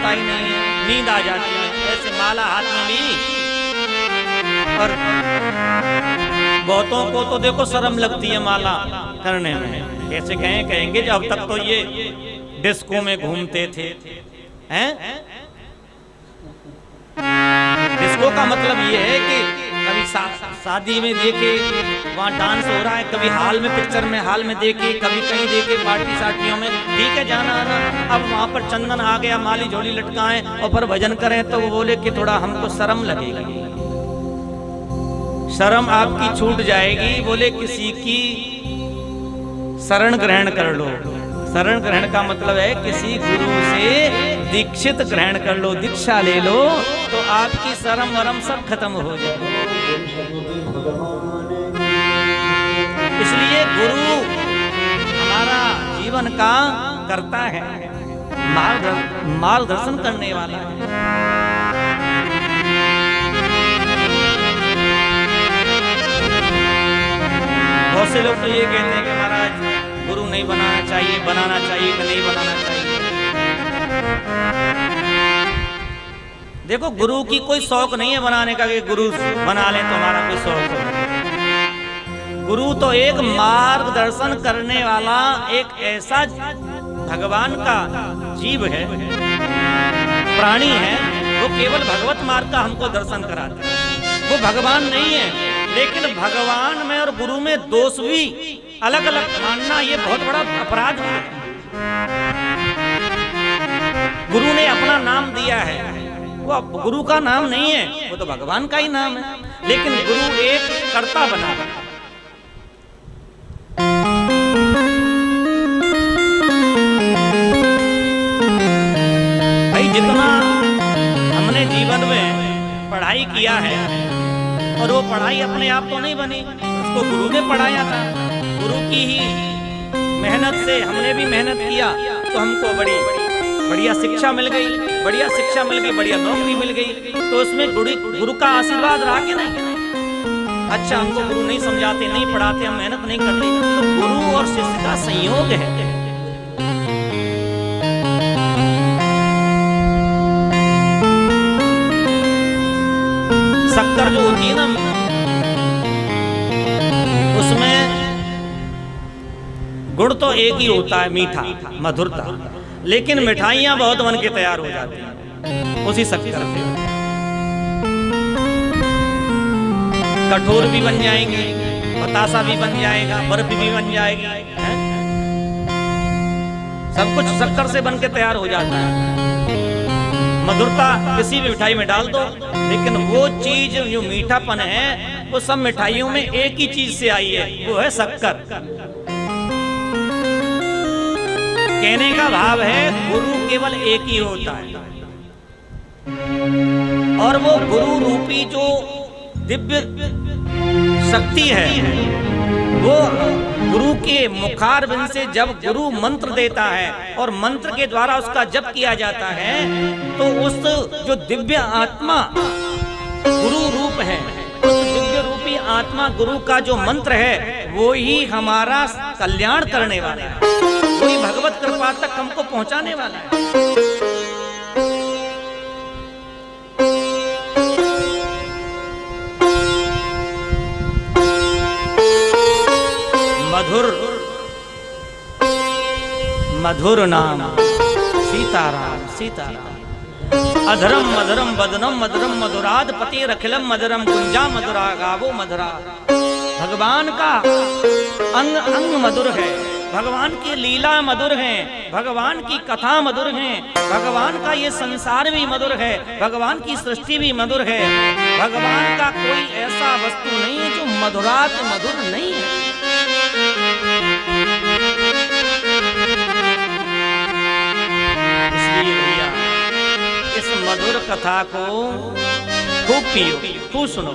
लगता ही नहीं है, नींद आ जाती है। ऐसे माला हाथ में ली, और बहुतों को तो देखो शर्म लगती है माला करने में। कैसे कहेंगे जब अब तक तो ये डिस्को में घूमते थे, हैं? डिस्को का मतलब ये है कि कभी शादी में देखे वहाँ डांस हो रहा है, कभी हॉल में, पिक्चर में हॉल में देखे, कभी कहीं देखे पार्टी सार्टियों में, ठीक है जाना आना। अब वहाँ पर चंदन आ गया, माली झोली लटकाएं और पर भजन करें तो वो बोले कि थोड़ा हमको शर्म लगेगी, शर्म आपकी छूट जाएगी। बोले किसी की शरण ग्रहण कर लो। शरण ग्रहण का मतलब है किसी गुरु से दीक्षित ग्रहण कर लो, दीक्षा ले लो, तो आपकी शर्म वरम सब खत्म हो जाए। इसलिए गुरु हमारा जीवन का करता है, मार्गदर्शन करने वाला है। बहुत से लोग तो ये कहते हैं कि महाराज गुरु नहीं बनाना चाहिए, बनाना चाहिए कि नहीं बनाना चाहिए। देखो गुरु की कोई शौक नहीं है बनाने का कि गुरु बना लें तो हमारा कोई शौक हो। गुरु तो एक मार्गदर्शन करने वाला एक ऐसा भगवान का जीव है, प्राणी है, वो केवल भगवत मार्ग का हमको दर्शन कराता है। वो भगवान नहीं है, लेकिन भगवान में और गुरु में दोष भी अलग अलग मानना ये बहुत बड़ा अपराध है। गुरु ने अपना नाम दिया है, वो गुरु का नाम नहीं है, वो तो भगवान का ही नाम है, लेकिन गुरु एक कर्ता बना। भाई जितना हमने जीवन में पढ़ाई किया है, और वो पढ़ाई अपने आप तो नहीं बनी, उसको गुरु ने पढ़ाया था। गुरु की ही मेहनत से हमने भी मेहनत किया तो हमको बढ़िया शिक्षा मिल गई, बढ़िया शिक्षा मिल गई, बढ़िया नौकरी मिल गई, तो उसमें गुरु का आशीर्वाद रहा कि नहीं? अच्छा हमको गुरु नहीं समझाते, नहीं पढ़ाते, हम मेहनत नहीं करते, तो गुरु और शिष्य का संयोग है। शक्कर जो होती है ना, उसमें गुड़ तो एक ही होता है, मीठा, मधुरता, लेकिन मिठाइयां बहुत बन के तैयार हो जाती हैं उसी शक्कर से। कठोर भी बन जाएंगे, बतासा भी बन जाएगा, बर्फी भी बन जाएगी, सब कुछ शक्कर से बन के तैयार हो जाता है। मधुरता किसी भी मिठाई में डाल दो, लेकिन वो चीज जो मीठापन है वो सब मिठाइयों में एक ही चीज से आई है, वो है शक्कर। कहने का भाव है गुरु केवल एक ही होता है, और वो गुरु रूपी जो दिव्य शक्ति है, वो गुरु के मुखारबिंद से जब गुरु मंत्र देता है और मंत्र के द्वारा उसका जप किया जाता है, तो उस जो दिव्य आत्मा गुरु रूप है, उस दिव्य रूपी आत्मा गुरु का जो मंत्र है, वो ही हमारा कल्याण करने वाला है, वही भगवत कृपा तक हमको पहुंचाने वाला है। मधुर मधुर नाम सीताराम सीताराम। अधरम मधुरम वदनम मधुरम मधुराद पति रखिलम मधुरम कुंजा मधुरा गावो मधुरा। भगवान का अंग अंग मधुर है, भगवान की लीला मधुर है, भगवान की कथा मधुर है, भगवान का ये संसार भी मधुर है, भगवान की सृष्टि भी मधुर है। भगवान का कोई ऐसा वस्तु नहीं है जो मधुरात मधुर नहीं है। इसलिए भैया इस मधुर कथा को खूब पियो, खूब सुनो।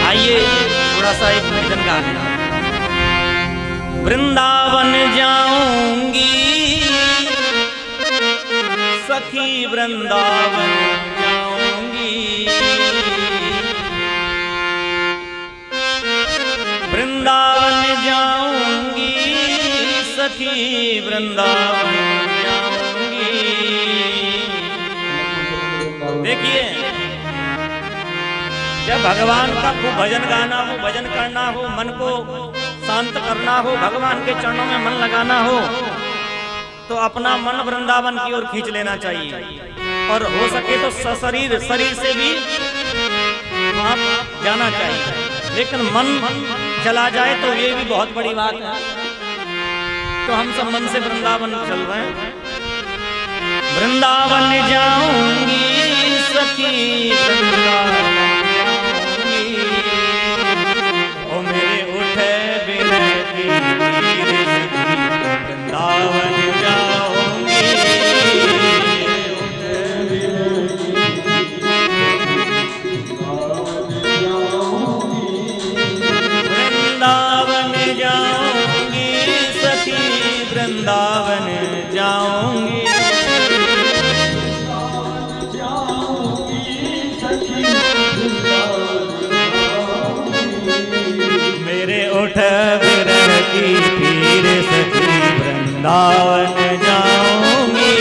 आइए थोड़ा सा एक भजन गा लें। वृंदावन जाऊंगी सखी वृंदावन जाऊंगी, वृंदावन जाऊंगी सखी वृंदावन जाऊंगी। देखिए, जब भगवान का खूब भजन गाना हो, भजन करना हो, मन को शांत करना हो, भगवान के चरणों में मन लगाना हो, तो अपना मन वृंदावन की ओर खींच लेना चाहिए। और हो सके तो शरीर से भी वहां जाना चाहिए। लेकिन मन चला जाए तो ये भी बहुत बड़ी बात है। तो हम सब मन से वृंदावन चल रहे हैं। वृंदावन जाऊंगी सखी वृंदावन जाऊंगी, ओ मेरे उठे बिनती वृंदावन जाऊंगी। वृंदावन जाऊंगी सखी वृंदावन जाऊंगी, मेरे उठ बिरहती पीर सखी वृंदावन जाऊंगी।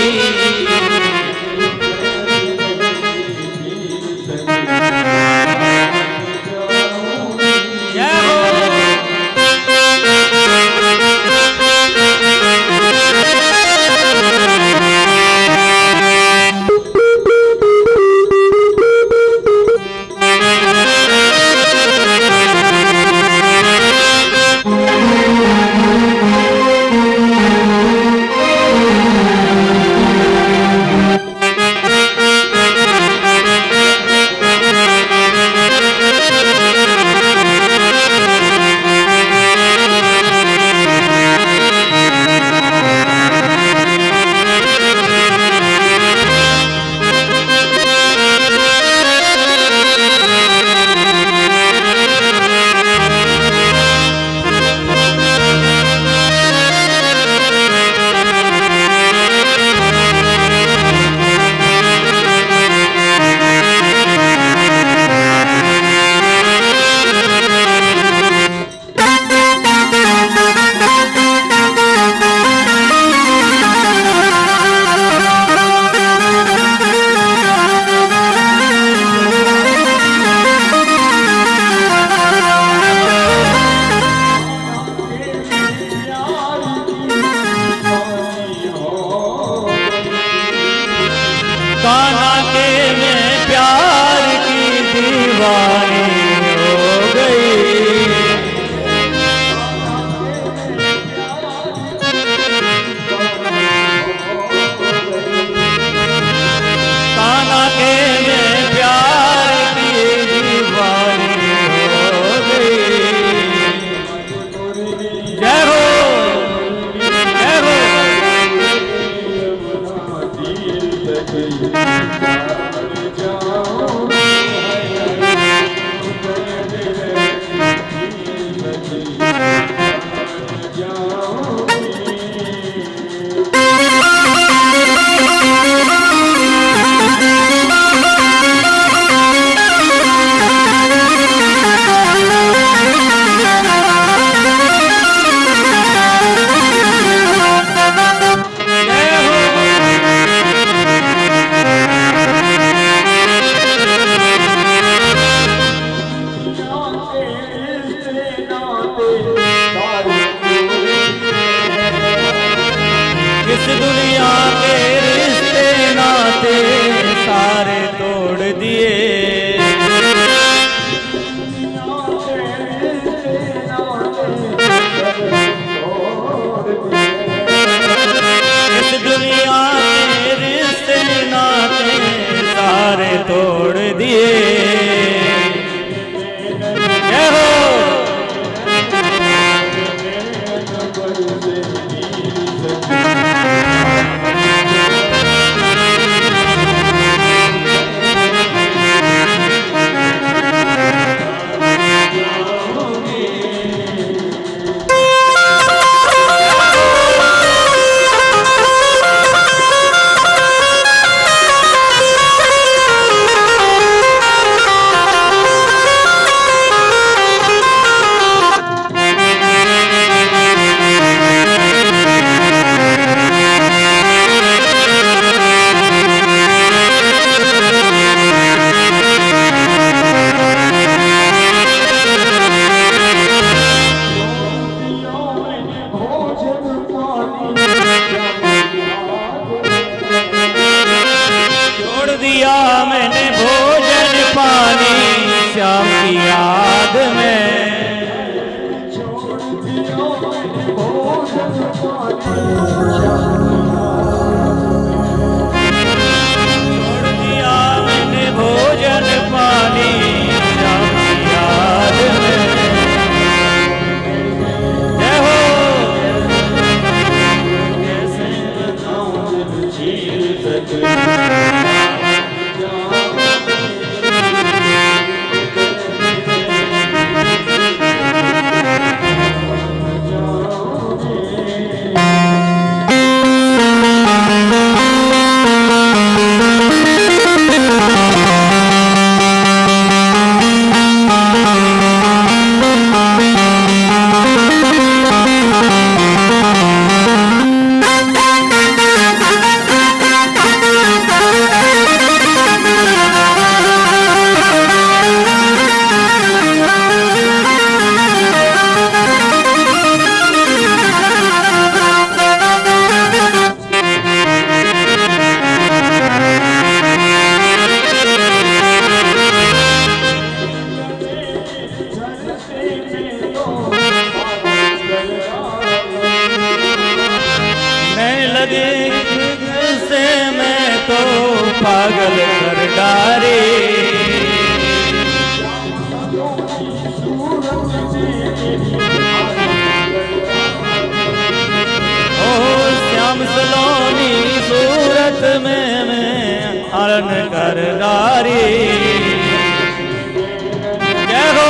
लगे से मैं तो पागल कर डारे। श्याम सलोनी सूरत में मैं अरण कर डारी। जय हो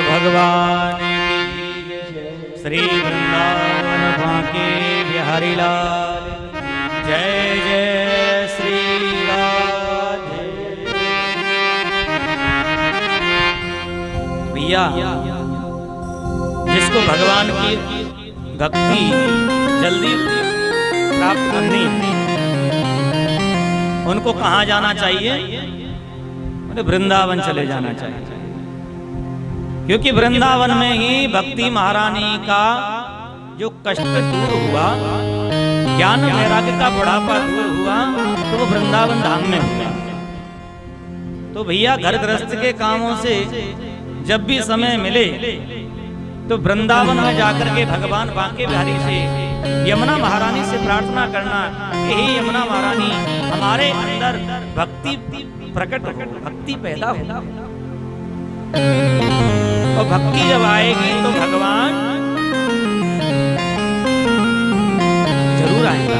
भगवान की श्री वृंदावन बांके बिहारी लाल जय जय श्री राधे। भैया जिसको भगवान की भक्ति जल्दी प्राप्त करनी है उनको कहाँ जाना चाहिए? उन्हें वृंदावन चले जाना चाहिए, क्योंकि वृंदावन में ही भक्ति महारानी का जो कष्ट दूर हुआ, ज्ञान वैराग्य का बुढ़ापा दूर हुआ, तो वो वृंदावन धाम में हुआ। तो भैया घर गृहस्थ के कामों से जब भी समय मिले तो वृंदावन में जाकर के भगवान बांके बिहारी से, यमुना महारानी से प्रार्थना करना कि हे यमुना महारानी हमारे अंदर भक्ति प्रकट हो, भक्ति पैदा हो। और भक्ति जब आएगी तो भगवान जरूर आएगा।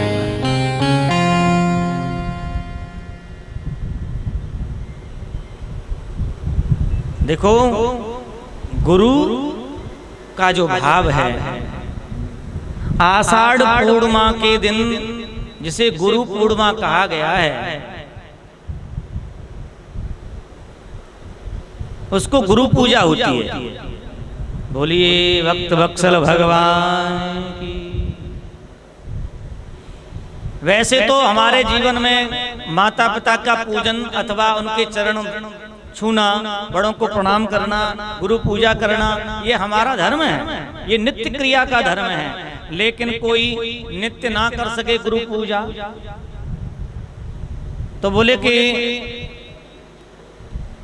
देखो गुरु का जो भाव है, आषाढ़ पूर्णिमा के दिन जिसे गुरु पूर्णिमा कहा गया है, उसको गुरु पूजा होती है। बोलिए भक्त वत्सल भगवान की। वैसे तो हमारे जीवन में माता पिता का पूजन अथवा उनके चरण छूना, बड़ों को प्रणाम करना, गुरु पूजा करना, ये हमारा धर्म है, ये नित्य क्रिया का धर्म है। लेकिन कोई नित्य ना कर सके गुरु पूजा तो बोले कि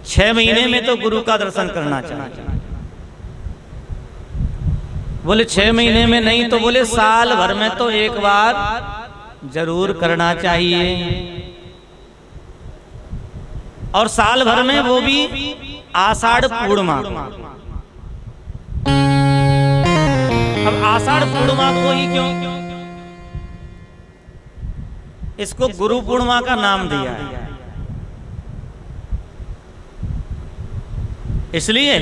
6 महीने में तो गुरु का दर्शन करना चाहिए। बोले 6 महीने में नहीं तो बोले साल भर में तो एक बार जरूर करना चाहिए, और साल भर में वो भी आषाढ़ पूर्णिमा। अब आषाढ़ पूर्णिमा को ही क्यों, इसको गुरु पूर्णिमा का नाम दिया है। इसलिए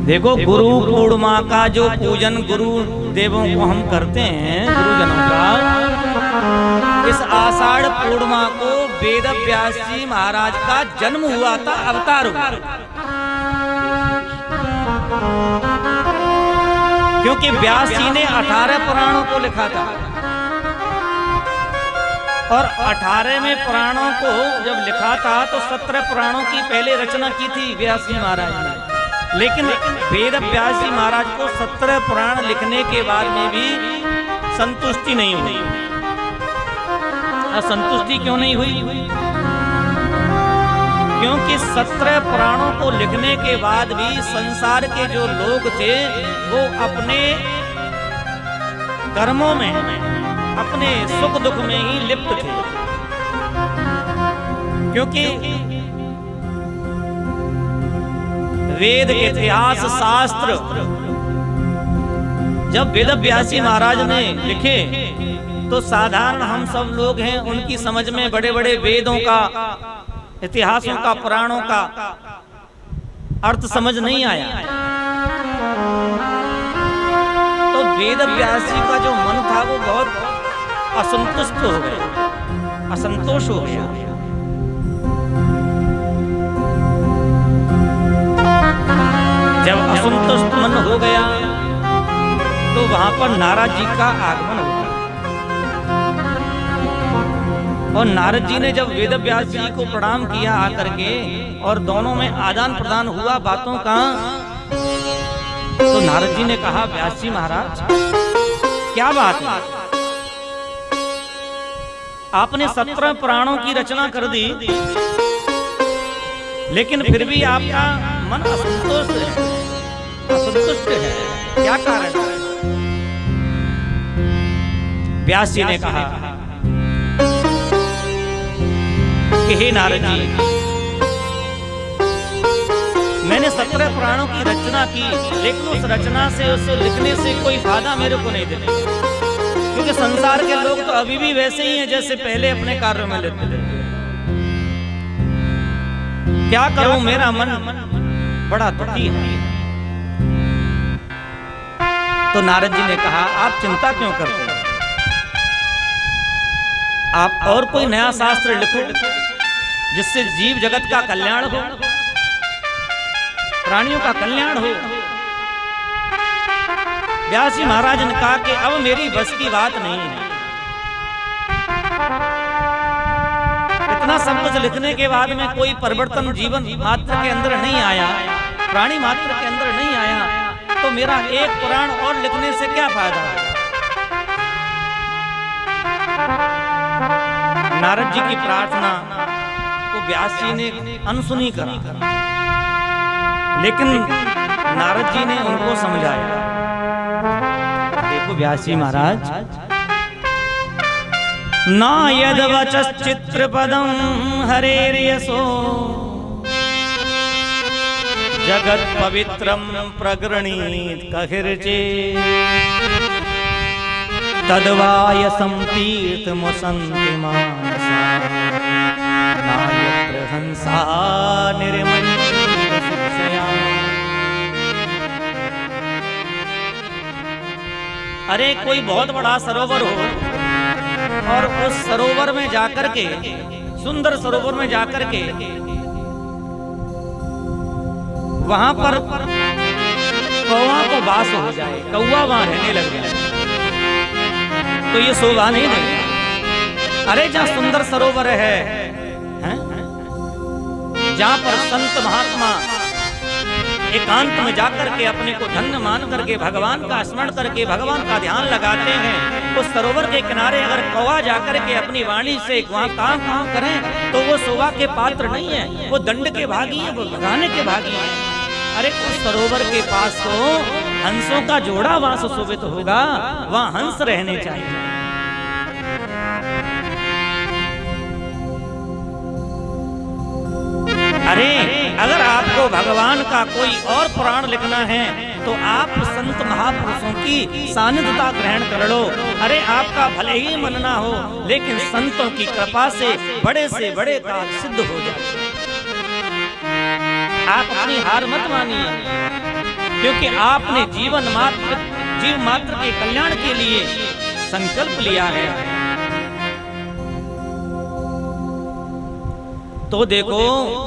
देखो, गुरु पूर्णिमा का जो पूजन गुरु देवों को हम करते हैं, गुरुजनों का, इस आषाढ़ पूर्णिमा को वेद व्यास जी महाराज का जन्म हुआ था, अवतार हुआ। क्योंकि व्यास जी ने 18 पुराणों को लिखा था, और 18वें पुराणों को जब लिखा था तो 17 पुराणों की पहले रचना की थी व्यास जी महाराज ने। लेकिन वेद व्यास जी महाराज को 17 पुराण लिखने के बाद में भी संतुष्टि नहीं हुई। असंतुष्टि क्यों नहीं हुई? क्योंकि 17 पुराणों को लिखने के बाद भी संसार के जो लोग थे वो अपने कर्मों में, अपने सुख दुख में ही लिप्त थे। क्योंकि वेद इतिहास शास्त्र जब वेद व्यास जी महाराज ने लिखे तो साधारण हम सब लोग हैं, उनकी समझ में बड़े बड़े वेदों का, इतिहासों का, पुराणों का अर्थ समझ नहीं आया। तो वेद व्यास जी का जो मन था वो बहुत असंतुष्ट हो गया, असंतोष हो गया। जब असंतुष्ट मन हो गया तो वहां पर नारद जी का आगमन हुआ, और नारद जी ने जब वेद व्यास जी को प्रणाम किया आकर के, और दोनों में आदान प्रदान हुआ बातों का, तो नारद जी ने कहा, व्यास जी महाराज क्या बात है, आपने 17 पुराणों की रचना कर दी, लेकिन फिर भी आपका मन असंतुष्ट है, क्या कारण है? व्यास जी ने कहा कि हे नारद जी, मैंने 17 पुराणों की रचना की, लेकिन उस रचना से, उसे लिखने से कोई फायदा मेरे को नहीं देने, क्योंकि संसार के लोग तो अभी भी वैसे ही हैं जैसे पहले अपने कार्यों में लिप्त थे। क्या करूं, मेरा मन बड़ा दुखी है। तो नारद जी ने कहा, आप चिंता क्यों करते हैं, आप और कोई नया शास्त्र लिखो जिससे जीव जगत का कल्याण हो, प्राणियों का कल्याण हो। व्यास जी महाराज ने कहा कि अब मेरी बस की बात नहीं है, इतना सब कुछ लिखने के बाद में कोई परिवर्तन जीवन मात्र के अंदर नहीं आया, प्राणी मात्र के अंदर नहीं आया, तो मेरा एक पुराण और लिखने से क्या फायदा है? नारद जी की प्रार्थना को व्यास जी ने अनसुनी करा, लेकिन नारद जी ने उनको समझाया। देखो व्यास जी महाराज, ना यद वचश्चित्र पदम हरेर्यसो जगत पवित्रम प्रगृणीत कहिर्चे तद्वायसं तीर्थमुसन्ति मानसा नायत्र हंसा निर्मन्यते संशया। अरे कोई बहुत बड़ा सरोवर हो और उस सरोवर में जाकर के, सुंदर सरोवर में जाकर के, वहां पर कौवा को वास हो जाए, कौवा वहां रहने लग जाए, तो ये शोभा नहीं देगा। अरे जहाँ सुंदर सरोवर है, जहाँ पर संत महात्मा एकांत में जाकर के अपने को धन्य मान करके भगवान का स्मरण करके भगवान का ध्यान लगाते हैं, उस सरोवर के किनारे अगर कौवा जाकर के अपनी वाणी से वहाँ काम करें तो वो शोभा के पात्र नहीं है, वो दंड के भागी है, वो भगाने के भागी है। अरे उस सरोवर के पास तो हंसों का जोड़ा वहां सुशोभित होगा, वहां हंस रहने चाहिए। अरे अगर आपको भगवान का कोई और पुराण लिखना है तो आप संत महापुरुषों की सानिध्यता ग्रहण कर लो। अरे आपका भले ही मन ना हो, लेकिन संतों की कृपा से बड़े कार्य सिद्ध हो जाए। आप अपनी हार मत मानिए, क्योंकि आपने जीव मात्र के कल्याण के लिए संकल्प लिया है। तो देखो,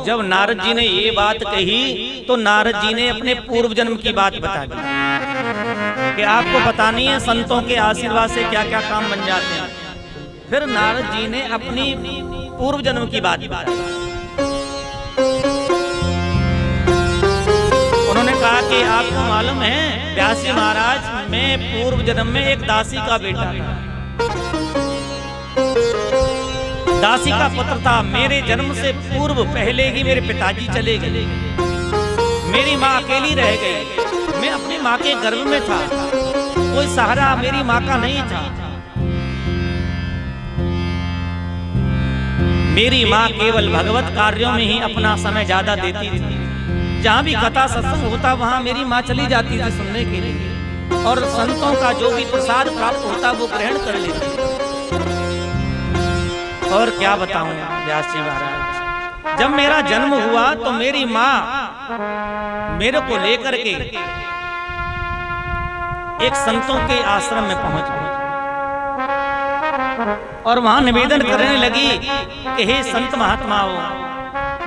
जब नारद जी ने ये बात कही तो नारद जी ने अपने पूर्व जन्म की बात बता दी कि आपको पता नहीं है संतों के आशीर्वाद से क्या क्या काम बन जाते हैं। फिर नारद जी ने अपनी पूर्व जन्म की बात बताई। उन्होंने कहा कि आपको मालूम है व्यास जी महाराज, मैं पूर्व जन्म में एक दासी का बेटा था, दासी का पुत्र था। मेरे जन्म से पूर्व पहले ही मेरे पिताजी चले गए, मेरी माँ अकेली रह गई। मैं अपनी माँ के गर्भ में था, कोई सहारा मेरी माँ का नहीं था। मेरी माँ केवल भगवत कार्यों में ही अपना समय ज्यादा देती थी। जहाँ भी कथा सत्संग होता वहाँ मेरी माँ चली जाती थी सुनने के लिए, और संतों का जो भी प्रसाद प्राप्त होता वो ग्रहण कर लेती। और क्या बताऊं व्यास जी महाराज, जब मेरा जन्म हुआ तो मेरी माँ मेरे को लेकर के एक संतों के आश्रम में पहुंच गई और वहां निवेदन करने लगी कि हे संत महात्माओं,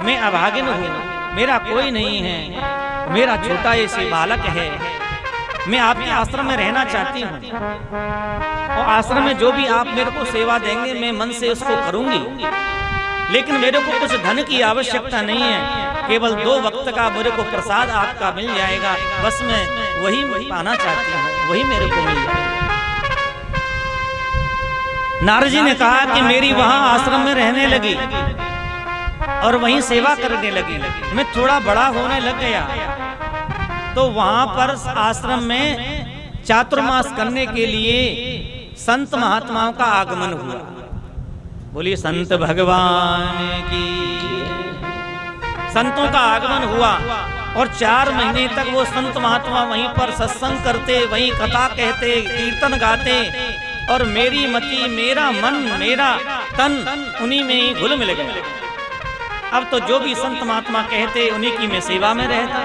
मैं अभागिन हूँ, मेरा कोई नहीं है, मेरा छोटा ऐसे बालक है, मैं आपके आश्रम में रहना चाहती हूँ और आश्रम में जो भी आप मेरे को सेवा देंगे मैं मन से उसको करूंगी, लेकिन मेरे को कुछ धन की आवश्यकता नहीं है, केवल 2 वक्त का मेरे को प्रसाद आपका मिल जाएगा, बस मैं वही पाना चाहती हूँ, वही मेरे को मिल जाएगा। नारद जी ने कहा कि मेरी वहां आश्रम में रहने लगी और वहीं सेवा करने लगी। मैं थोड़ा बड़ा होने लग गया तो वहां पर आश्रम में चातुर्मास करने के लिए संत महात्माओं का आगमन हुआ। बोलिए संत भगवान की। संतों का आगमन हुआ और 4 महीने तक वो संत महात्मा वहीं पर सत्संग करते, वहीं कथा कहते, कीर्तन गाते, और मेरी मति, मेरा मन, मेरा तन उन्हीं में ही घुल मिल गया। अब तो जो भी संत महात्मा कहते उन्हीं की मैं सेवा में रहता,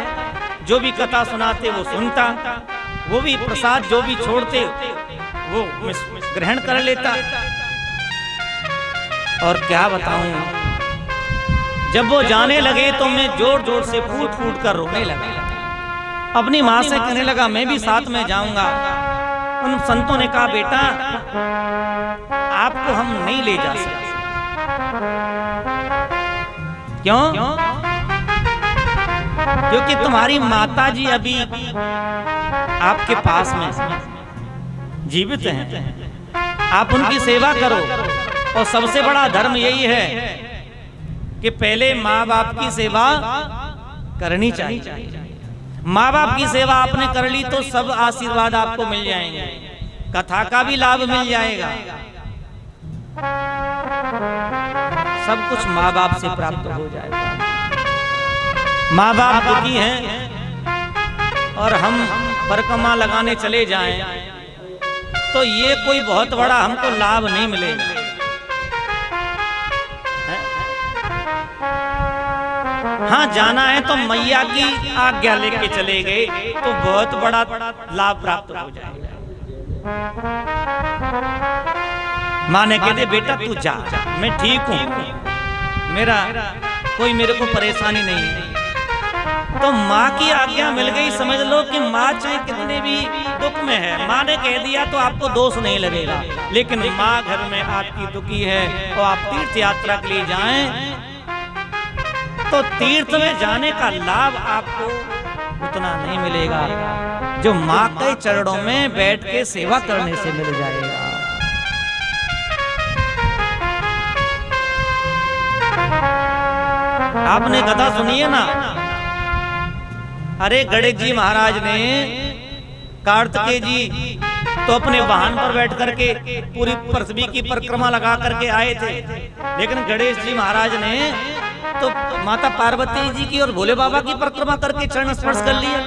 जो भी कथा सुनाते वो सुनता, वो भी प्रसाद जो भी छोड़ते वो ग्रहण कर लेता। और क्या बताऊं, जब वो जाने लगे तो मैं जोर जोर से फूट फूट कर रोने लगा। अपनी माँ से कहने लगा मैं भी साथ में जाऊंगा। उन संतों ने कहा बेटा आपको हम नहीं ले जा सकते। क्यों? क्योंकि तुम्हारी माता जी अभी आपके पास में जीवित हैं, आप उनकी सेवा करो। और सबसे बड़ा धर्म यही है कि पहले माँ बाप की सेवा करनी चाहिए। माँ बाप की सेवा आपने कर ली तो सब आशीर्वाद आपको मिल जाएंगे, कथा का भी लाभ मिल जाएगा, सब कुछ माँ बाप से प्राप्त हो जाएगा। माँ बाप दुखी हैं और हम परिक्रमा लगाने चले जाएं तो ये कोई बहुत बड़ा हमको लाभ नहीं मिलेगा। हाँ, जाना है तो मैया की आज्ञा लेके चले गए तो बहुत बड़ा लाभ प्राप्त हो जाएगा। माँ ने कहते बेटा तू जा, मैं ठीक हूँ, मेरे को परेशानी नहीं है। तो माँ की आज्ञा मिल गई, समझ लो कि माँ चाहे कितने भी दुख में है, माँ ने कह दिया तो आपको दोष नहीं लगेगा। लेकिन माँ घर में आपकी दुखी है और आप तीर्थ यात्रा के लिए जाएं तो तीर्थ में जाने का लाभ आपको उतना नहीं मिलेगा जो माँ के चरणों में बैठ के सेवा करने से मिल जाएगा। आपने कथा सुनी है ना, अरे गणेश जी महाराज ने कार्तिकेय जी तो अपने वाहन पर बैठ करके पूरी पृथ्वी की परिक्रमा लगा करके आए थे, लेकिन गणेश जी महाराज ने तो माता पार्वती जी की और भोले बाबा की परिक्रमा करके चरण स्पर्श कर लिया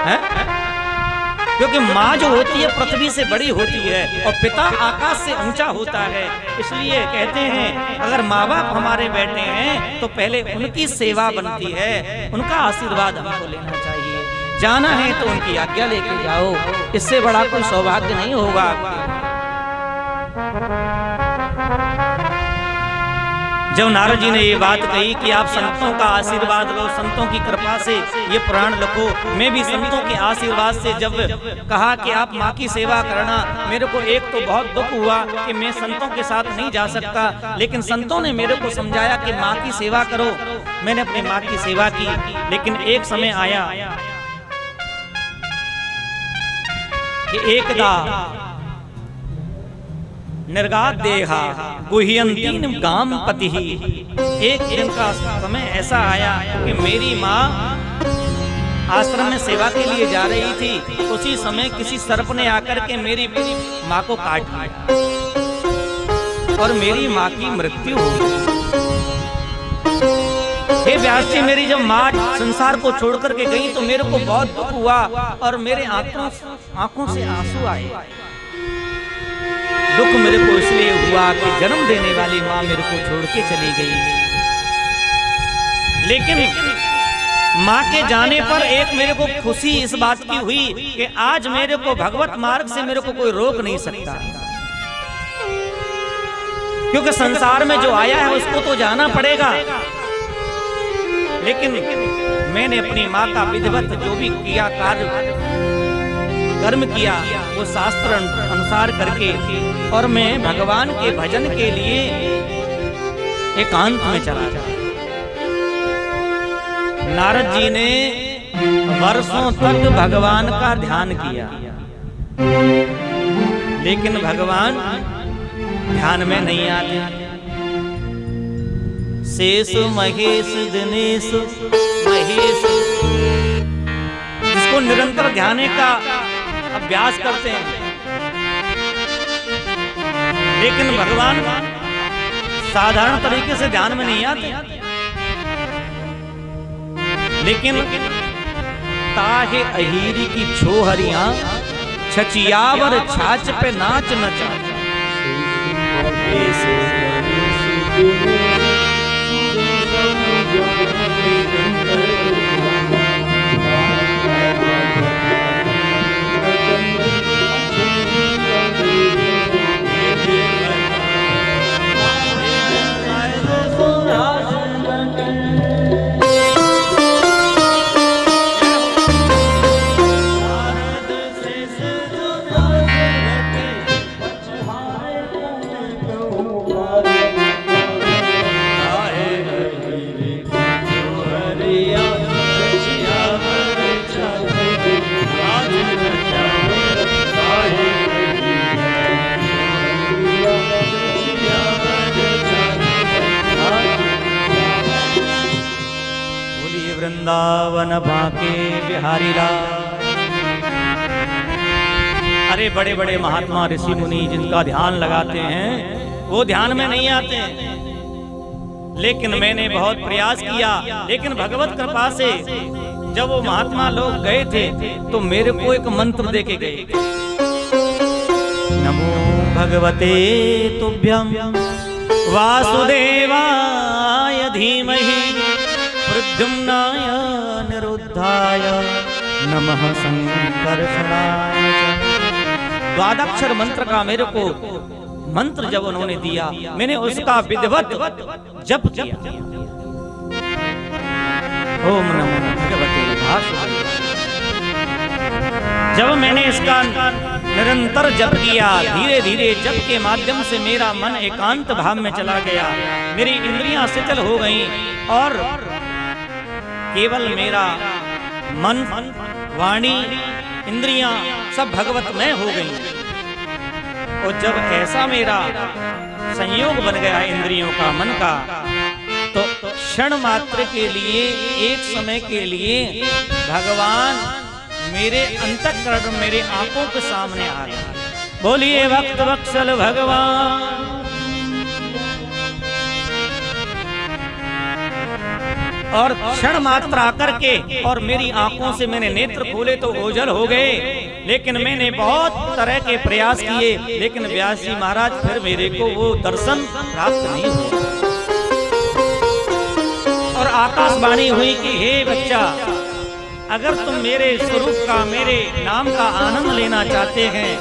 है? क्योंकि माँ जो होती है पृथ्वी से बड़ी होती है और पिता आकाश से ऊंचा होता है। इसलिए कहते हैं अगर माँ बाप हमारे बैठे हैं तो पहले उनकी सेवा बनती है, उनका आशीर्वाद हमको लेना चाहिए। जाना है तो उनकी आज्ञा लेके जाओ, इससे बड़ा कोई सौभाग्य नहीं होगा आपके। जब नारद जी ने ये बात कही कि आप संतों का आशीर्वाद लो, संतों की कृपा से ये पुराण लिखो, मैं भी संतों के आशीर्वाद से जब कहा कि आप माँ की सेवा करना, मेरे को एक तो बहुत दुख हुआ कि मैं संतों के साथ नहीं जा सकता, लेकिन संतों ने मेरे को समझाया कि माँ की सेवा करो। मैंने अपनी माँ की सेवा की, लेकिन एक समय आया कि एकदा निर्गात देहा गुह्यंतीन गाम पति ही। एक दिन का समय ऐसा आया कि मेरी माँ आश्रम में सेवा के लिए जा रही थी, उसी समय किसी सर्प ने आकर के मेरी माँ को काट लिया और मेरी माँ की मृत्यु हो गई। हे व्यास जी, मेरी जब माँ संसार को छोड़ करके गई तो मेरे को बहुत दुख हुआ और मेरे आंखों से आंसू आए। दुख मेरे को इसलिए हुआ कि जन्म देने वाली माँ मेरे को छोड़ के चली गई, लेकिन माँ के जाने पर एक मेरे को खुशी इस बात की हुई कि आज मेरे को भगवत मार्ग से मेरे को कोई रोक नहीं सकता, क्योंकि संसार में जो आया है उसको तो जाना पड़ेगा। लेकिन मैंने अपनी माँ का विधिवत जो भी किया कार्य कर्म किया वो शास्त्र अनुसार करके, और मैं भगवान के भजन के लिए एकांत में चला गया। नारद जी ने वर्षों तक भगवान का ध्यान किया, लेकिन भगवान ध्यान में नहीं आते। शेष महेश दिनेश महेश, जिसको निरंतर ध्यान का अभ्यास करते हैं, लेकिन भगवान साधारण तरीके से ध्यान में नहीं आते। लेकिन ताहे अहीरी की छोहरियां छचियावर छाछ पे नाच नचा। वृंदावन बांके बिहारी लाल। अरे बड़े बड़े महात्मा ऋषि मुनि जिनका ध्यान लगाते हैं वो ध्यान में नहीं आते, लेकिन मैंने बहुत प्रयास किया। लेकिन भगवत कृपा से जब वो महात्मा लोग गए थे तो मेरे को एक मंत्र देके गए, नमो भगवते तुभ्यं वासुदेवाय धीमहि प्रद्युम्नाय निरुद्धाय नमः संकर्षणाय। द्वादक्षर मंत्र का मेरे को मंत्र जब उन्होंने दिया, मैंने उसका विधिवत जप किया। ओम नमो भगवते वासुदेवाय। जब मैंने इसका निरंतर जप किया, धीरे धीरे जप के माध्यम से मेरा मन एकांत भाव में चला गया, मेरी इंद्रियां शिथिल हो गईं और केवल मेरा मन वाणी इंद्रियां सब भगवतमय हो गईं। और जब ऐसा मेरा संयोग बन गया इंद्रियों का मन का, तो क्षण मात्र के लिए, एक समय के लिए भगवान मेरे अंतःकरण मेरे आंखों के सामने आ गया। बोलिए भक्त वत्सल भगवान। और क्षण मात्र आकर के और मेरी आंखों से मैंने नेत्र खोले तो ओझल हो गए, लेकिन मैंने बहुत तरह के प्रयास किए, लेकिन व्यास जी महाराज फिर मेरे को वो दर्शन प्राप्त नहीं हुआ। और आकाशवाणी हुई कि हे बच्चा, अगर तुम मेरे स्वरूप का मेरे नाम का आनंद लेना चाहते हैं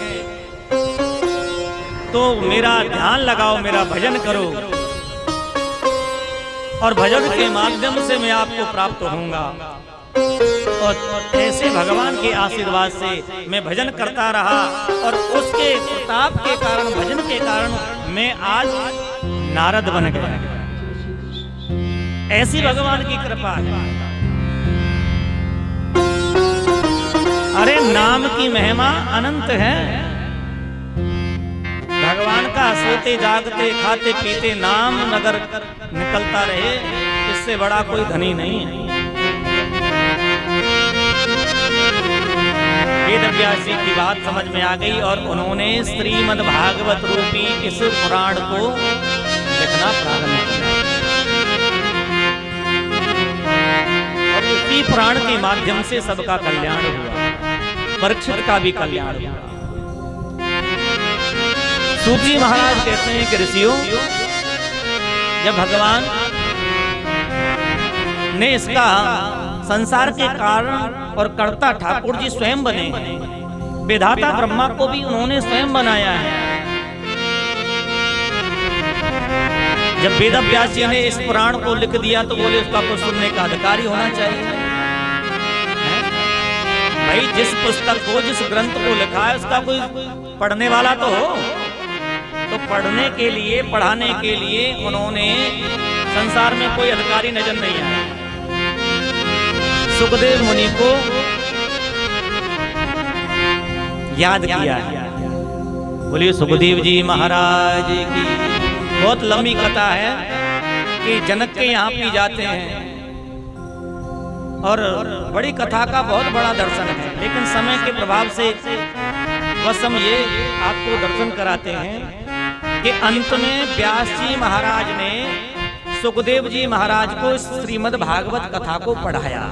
तो मेरा ध्यान लगाओ, मेरा भजन करो, और भजन के माध्यम से मैं आपको प्राप्त होऊंगा। और ऐसे भगवान के आशीर्वाद से मैं भजन करता रहा, और उसके प्रताप के कारण, भजन के कारण मैं आज नारद बन गया। ऐसी भगवान की कृपा है। अरे नाम की महिमा अनंत है। भगवान का सोते जागते खाते पीते नाम नगर निकलता रहे, इससे बड़ा कोई धनी नहीं है। वेद व्यास जी की बात समझ में आ गई और उन्होंने श्रीमद् भागवत रूपी इस पुराण को लिखना प्रारंभ किया। और इसी पुराण के माध्यम से सबका कल्याण हुआ, परीक्षित का भी कल्याण हुआ। सूत जी महाराज कहते हैं कि ऋषियों, जब भगवान ने इसका संसार के कारण और कर्ता ठाकुर जी स्वयं बने हैं, विधाता ब्रह्मा को भी उन्होंने स्वयं बनाया है। जब वेद व्यास जी ने इस पुराण को लिख दिया तो बोले उसका कुछ सुनने का अधिकारी होना चाहिए। भाई जिस पुस्तक को, जिस ग्रंथ को लिखा है उसका कोई पढ़ने वाला तो हो। तो पढ़ने के लिए, पढ़ाने के लिए उन्होंने संसार में कोई अधिकारी नजर नहीं आया। सुखदेव मुनि को याद किया है। बोलिए सुखदेव जी महाराज की। बहुत लंबी कथा है कि जनक के यहाँ पी जाते हैं, और बड़ी कथा का बहुत बड़ा दर्शन है, लेकिन समय के प्रभाव से बस हम ये आपको दर्शन कराते हैं कि अंत में व्यास जी महाराज ने सुखदेव जी महाराज को श्रीमद् भागवत कथा को पढ़ाया।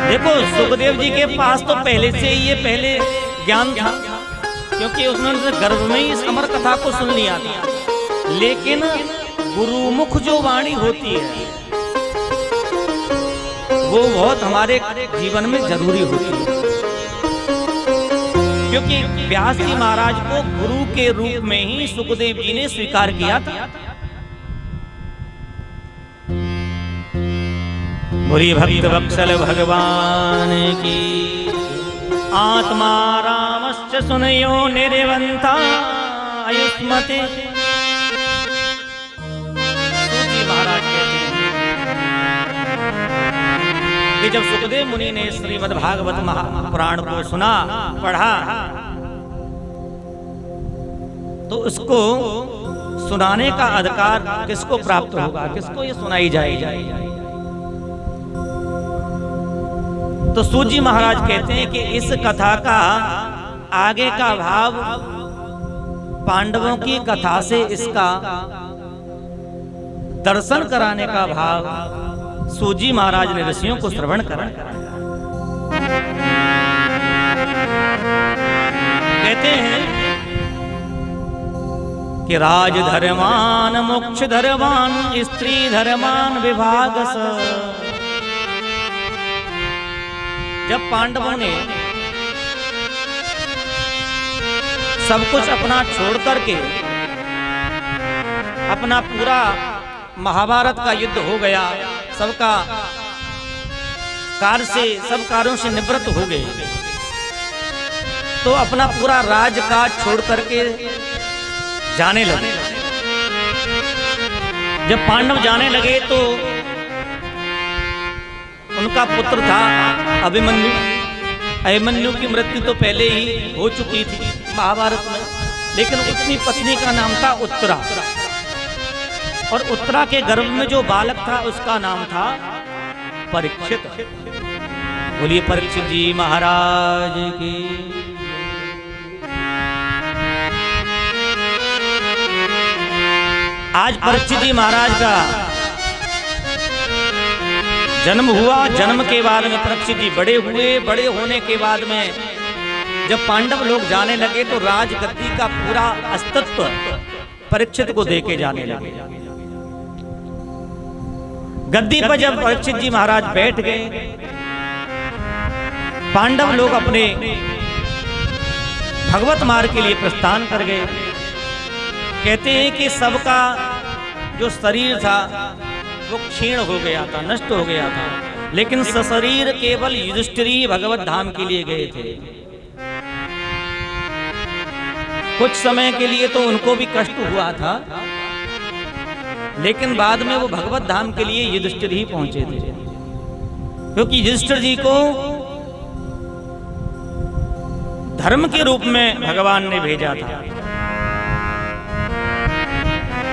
देखो सुखदेव जी के पास तो पहले से ही ये पहले ज्ञान था, क्योंकि उन्होंने गर्भ में ही इस अमर कथा को सुन लिया था। लेकिन गुरुमुख जो वाणी होती है वो बहुत हमारे जीवन में जरूरी होती है, क्योंकि व्यास जी महाराज को गुरु के रूप में ही सुखदेव जी ने स्वीकार किया था। बोलिए भक्त वत्सल भगवान की। आत्मा रामश्च सुनयो निर्वंता आयुष्मते। सूत महाराज कहते हैं कि जब सुखदेव मुनि ने श्रीमद् भागवत महापुराण को सुना, पढ़ा, तो उसको सुनाने का अधिकार किसको प्राप्त होगा, किसको ये सुनाई जाएगी। तो सूत जी महाराज कहते हैं कि इस कथा का आगे का भाव पांडवों की कथा से इसका दर्शन कराने का भाव सूत जी महाराज ने ऋषियों को श्रवण कराया। कहते हैं कि राज धर्मान मोक्ष धर्मान स्त्री धर्मान विभाग स। जब पांडवों ने सब कुछ अपना छोड़ करके, अपना पूरा महाभारत का युद्ध हो गया, सबका कार्य से, सब कार्यों से निवृत्त हो गए, तो अपना पूरा राजकाज छोड़ करके जाने लगे। जब पांडव जाने लगे तो उनका पुत्र था अभिमन्यु। अभिमन्यु की मृत्यु तो पहले ही हो चुकी थी महाभारत में, लेकिन अपनी पत्नी का नाम था उत्तरा, और उत्तरा के गर्भ में जो बालक था उसका नाम था परीक्षित। बोलिए परीक्षित जी महाराज की। आज परीक्षित जी महाराज का जन्म हुआ। जन्म के बाद में परीक्षित जी बड़े हुए। बड़े होने के बाद में जब पांडव लोग जाने लगे तो राजगद्दी का पूरा अस्तित्व परीक्षित को देके जाने लगे। गद्दी पर जब परीक्षित जी महाराज बैठ गए, पांडव लोग अपने भगवत मार्ग के लिए प्रस्थान कर गए। कहते हैं कि सबका जो शरीर था वो क्षीण हो गया था, नष्ट हो गया था, लेकिन सशरीर केवल युधिष्ठिर ही भगवत धाम के लिए गए थे। कुछ समय के लिए तो उनको भी कष्ट हुआ था, लेकिन बाद में वो भगवत धाम के लिए युधिष्ठिर ही पहुंचे थे, क्योंकि युधिष्ठिर जी को धर्म के रूप में भगवान ने भेजा था।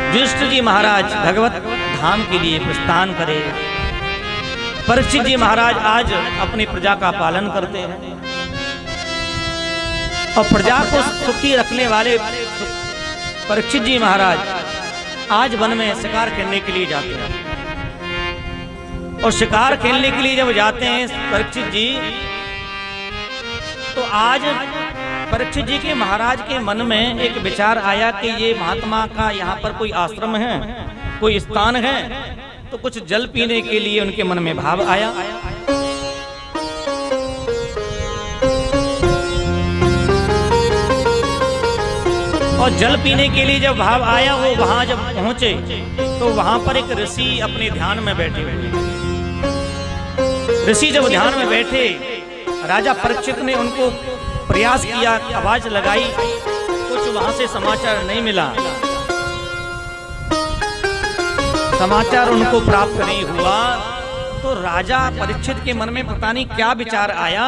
युधिष्ठिर जी महाराज भगवत धाम के लिए प्रस्थान करे। परीक्षित जी महाराज आज अपनी प्रजा का पालन करते हैं और प्रजा को सुखी रखने वाले परीक्षित जी महाराज आज वन में शिकार खेलने के लिए जाते हैं। और शिकार खेलने के लिए जब जाते हैं परीक्षित जी, तो आज परीक्षित जी के महाराज के मन में एक विचार आया कि ये महात्मा का यहाँ पर कोई आश्रम है, कोई स्थान है, तो कुछ जल पीने के लिए उनके मन में भाव आया। और जल पीने के लिए जब भाव आया, वो वहां जब पहुंचे तो वहां पर एक ऋषि अपने ध्यान में बैठे हुए। ऋषि जब ध्यान में बैठे, राजा परीक्षित ने उनको प्रयास किया, आवाज लगाई, कुछ वहां से समाचार नहीं मिला, समाचार उनको प्राप्त नहीं हुआ। तो राजा परीक्षित के मन में पता नहीं क्या विचार आया,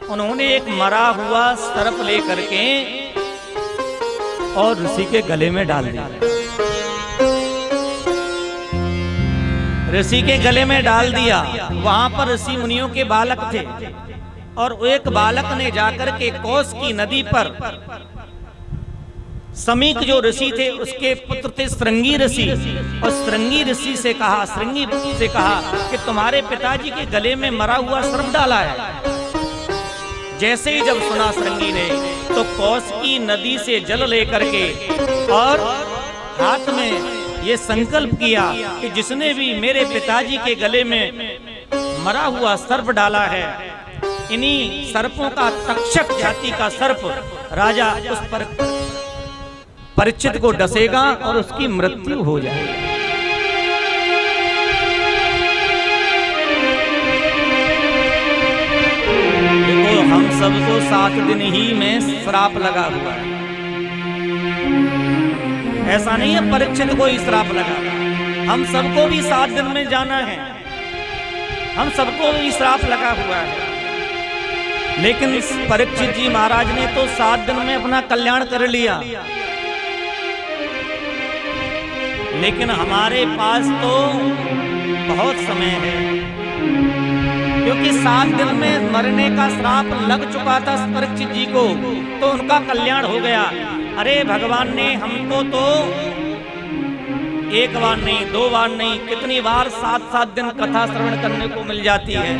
उन्होंने एक मरा हुआ सर्प लेकर के और ऋषि के गले में डाल दिया। ऋषि के गले में डाल दिया। वहां पर ऋषि मुनियों के बालक थे और एक बालक ने जाकर के कौश की नदी पर समीक जो ऋषि थे उसके पुत्र थे श्रृंगी ऋषि, और श्रृंगी ऋषि से कहा कि तुम्हारे पिताजी के गले में मरा हुआ सर्प डाला है। जैसे ही जब सुना श्रृंगी ने, तो कौश की नदी से जल लेकर के और हाथ में ये संकल्प किया कि जिसने भी मेरे पिताजी के गले में मरा हुआ सर्प डाला है, इन्हीं सर्पों का तक्षक जाति का सर्प राजा उस पर परीक्षित को डसेगा और उसकी मृत्यु हो जाएगी। देखो, हम सबको 7 दिन ही में श्राप लगा हुआ है। ऐसा नहीं है परीक्षित को ही श्राप लगा, हम सबको भी 7 दिन में जाना है, हम सबको भी श्राप लगा हुआ है। लेकिन परीक्षित जी महाराज ने तो 7 दिन में अपना कल्याण कर लिया, लेकिन हमारे पास तो बहुत समय है, क्योंकि 7 दिन में मरने का श्राप लग चुका था परीक्षित जी को, तो उनका कल्याण हो गया। अरे भगवान ने हमको तो एक बार नहीं, 2 बार नहीं, कितनी बार 7-7 दिन कथा श्रवण करने को मिल जाती है,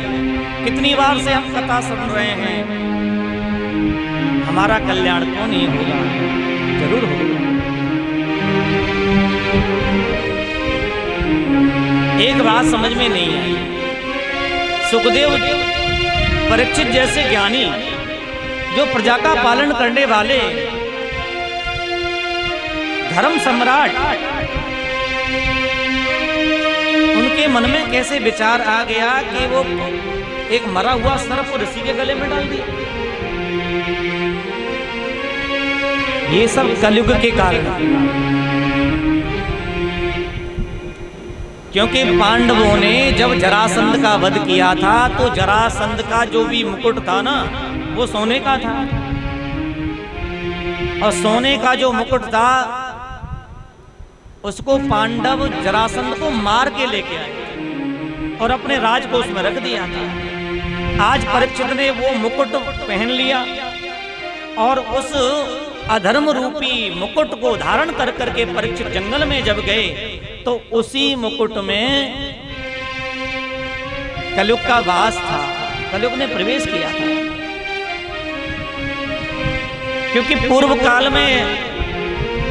कितनी बार से हम कथा सुन रहे हैं। हमारा कल्याण क्यों नहीं होगा? जरूर होगा। एक बात समझ में नहीं आई, सुखदेव परीक्षित जैसे ज्ञानी जो प्रजा का पालन करने वाले धर्म सम्राट, उनके मन में कैसे विचार आ गया कि वो एक मरा हुआ सर्प ऋषि के गले में डाल दिया? ये सब कलयुग के कारण। क्योंकि पांडवों ने जब जरासंध का वध किया था, तो जरासंध का जो भी मुकुट था ना, वो सोने का था, और सोने का जो मुकुट था उसको पांडव जरासंध को मार के लेके आए। और अपने राजकोष में रख दिया था। आज परीक्षित ने वो मुकुट पहन लिया और उस अधर्म रूपी मुकुट को धारण कर करके परीक्षित जंगल में जब गए तो उसी मुकुट में कलयुग का वास था, कलयुग ने प्रवेश किया था। क्योंकि पूर्व काल में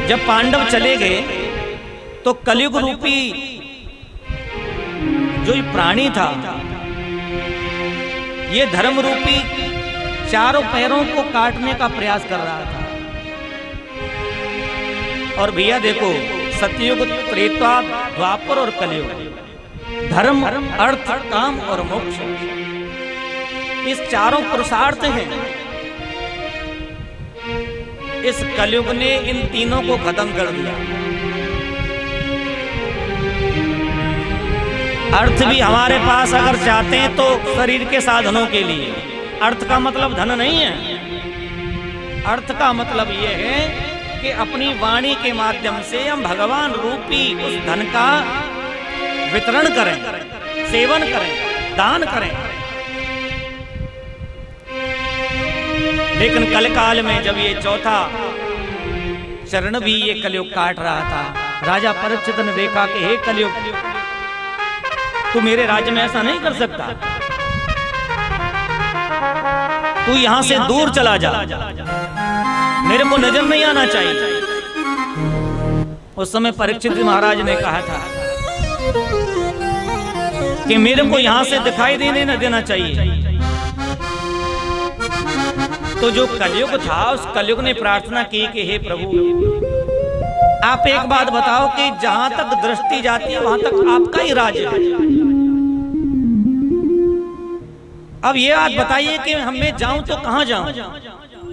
जब पांडव चले गए तो कलयुग रूपी जो ये प्राणी था, ये धर्म रूपी चारों पैरों को काटने का प्रयास कर रहा था। और भैया देखो, सतयुग, त्रेता, द्वापर और कलयुग, धर्म, अर्थ, काम और मोक्ष, इस चारों पुरुषार्थ हैं। इस कलयुग ने इन तीनों को खत्म कर दिया। अर्थ भी हमारे पास अगर चाहते हैं तो शरीर के साधनों के लिए। अर्थ का मतलब धन नहीं है। अर्थ का मतलब यह है कि अपनी वाणी के माध्यम से हम भगवान रूपी उस धन का वितरण करें, सेवन करें, दान करें। लेकिन कलकाल में जब ये चौथा चरण भी ये कलयुग काट रहा था, राजा परीक्षित ने देखा कि हे कलयुग, तू मेरे राज्य में ऐसा नहीं कर सकता, तू यहां से दूर चला जा, मेरे को नजर नहीं आना चाहिए। उस समय परीक्षित महाराज ने कहा था कि मेरे को यहां से दिखाई देने न देना चाहिए। तो जो कलयुग था, उस कलयुग ने प्रार्थना की कि हे प्रभु, आप एक बात बताओ कि जहां तक दृष्टि जाती है वहां तक आपका ही राज्य है। अब ये बात बताइए कि मैं जाऊं तो कहां जाऊं?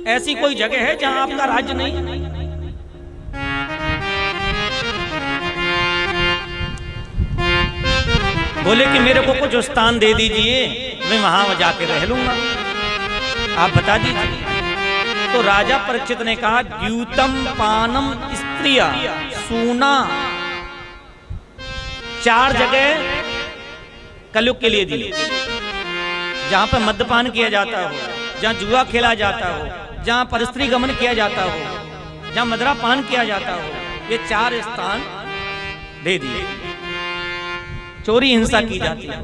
ऐसी कोई जगह है जहां आपका राज्य नहीं? बोले कि मेरे को कुछ स्थान दे दीजिए, मैं वहां जाके रह लूंगा, आप बता दीजिए। तो राजा परीक्षित ने कहा, द्यूतम पानम स्त्रिया सूना, 4 जगह कलयुग के लिए दी, जहां पर मद्यपान किया जाता हो, जहां जुआ खेला जाता हो, जहां परस्त्री गमन किया जाता हो, जहां मदरा पान किया जाता हो, ये 4 स्थान दे दिए। चोरी हिंसा की जाती है।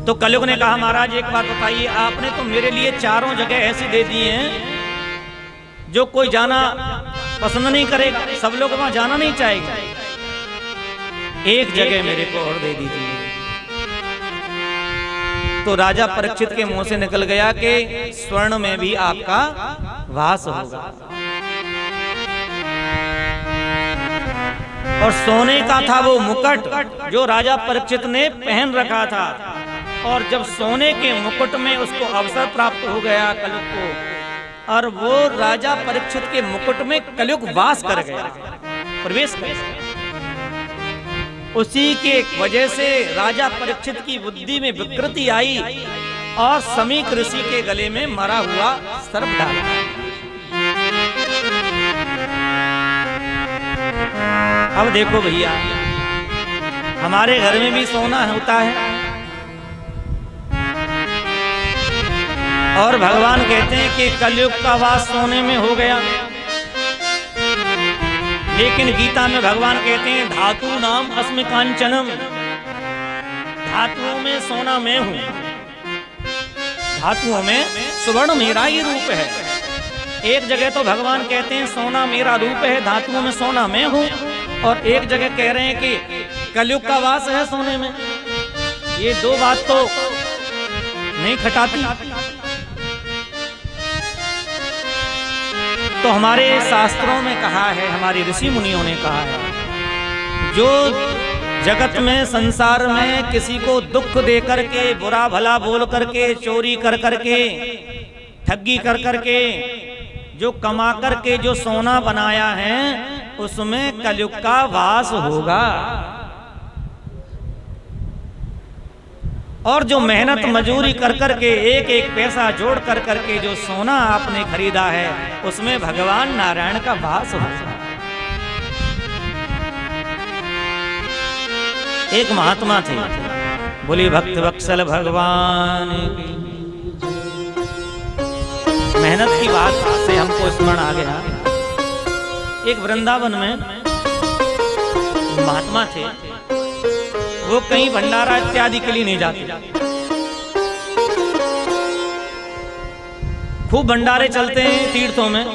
तो कलयुग ने कहा, महाराज एक बात बताइए, आपने तो मेरे लिए 4 जगह ऐसी दे दी हैं जो कोई जाना पसंद नहीं करेगा, सब लोग वहां जाना नहीं चाहेगा। एक जगह मेरे को और दे दीजिए। तो राजा परीक्षित के मुंह से निकल गया कि स्वर्ण में भी आपका वास होगा। और सोने का था वो मुकुट जो राजा परीक्षित ने पहन रखा था। और जब सोने के मुकुट में उसको अवसर प्राप्त हो गया कलयुग को, और वो राजा परीक्षित के मुकुट में कलयुग वास कर गया, प्रवेश कर गया। उसी के वजह से राजा परीक्षित की बुद्धि में विकृति आई और समीक ऋषि के गले में मरा हुआ सर्प डाला। अब देखो भैया, हमारे घर में भी सोना होता है और भगवान कहते हैं कि कलयुग का वास सोने में हो गया। लेकिन गीता में भगवान कहते हैं, धातु नाम अस्मि कांचनम, धातुओं में सोना मैं हूं, धातुओं में सुवर्ण मेरा ही रूप है। एक जगह तो भगवान कहते हैं सोना मेरा रूप है, धातुओं में सोना मैं हूं, और एक जगह कह रहे हैं कि कलयुग का वास है सोने में। ये 2 बात तो नहीं खटाती। तो हमारे शास्त्रों में कहा है, हमारे ऋषि मुनियों ने कहा है, जो जगत में, संसार में किसी को दुख दे करके, बुरा भला बोल करके, चोरी कर करके, ठगी कर करके, जो कमा करके जो सोना बनाया है, उसमें कलयुग का वास होगा। और जो मेहनत मजूरी कर करके, एक एक पैसा जोड़ कर करके जो सोना आपने खरीदा है, उसमें भगवान नारायण का वास होगा। एक महात्मा थे, बोले भक्त वत्सल भगवान की। मेहनत की बात से हमको स्मरण आ गया, एक वृंदावन में महात्मा थे, वो कहीं भंडारा इत्यादि के लिए नहीं जाते। खूब भंडारे चलते हैं तीर्थों में,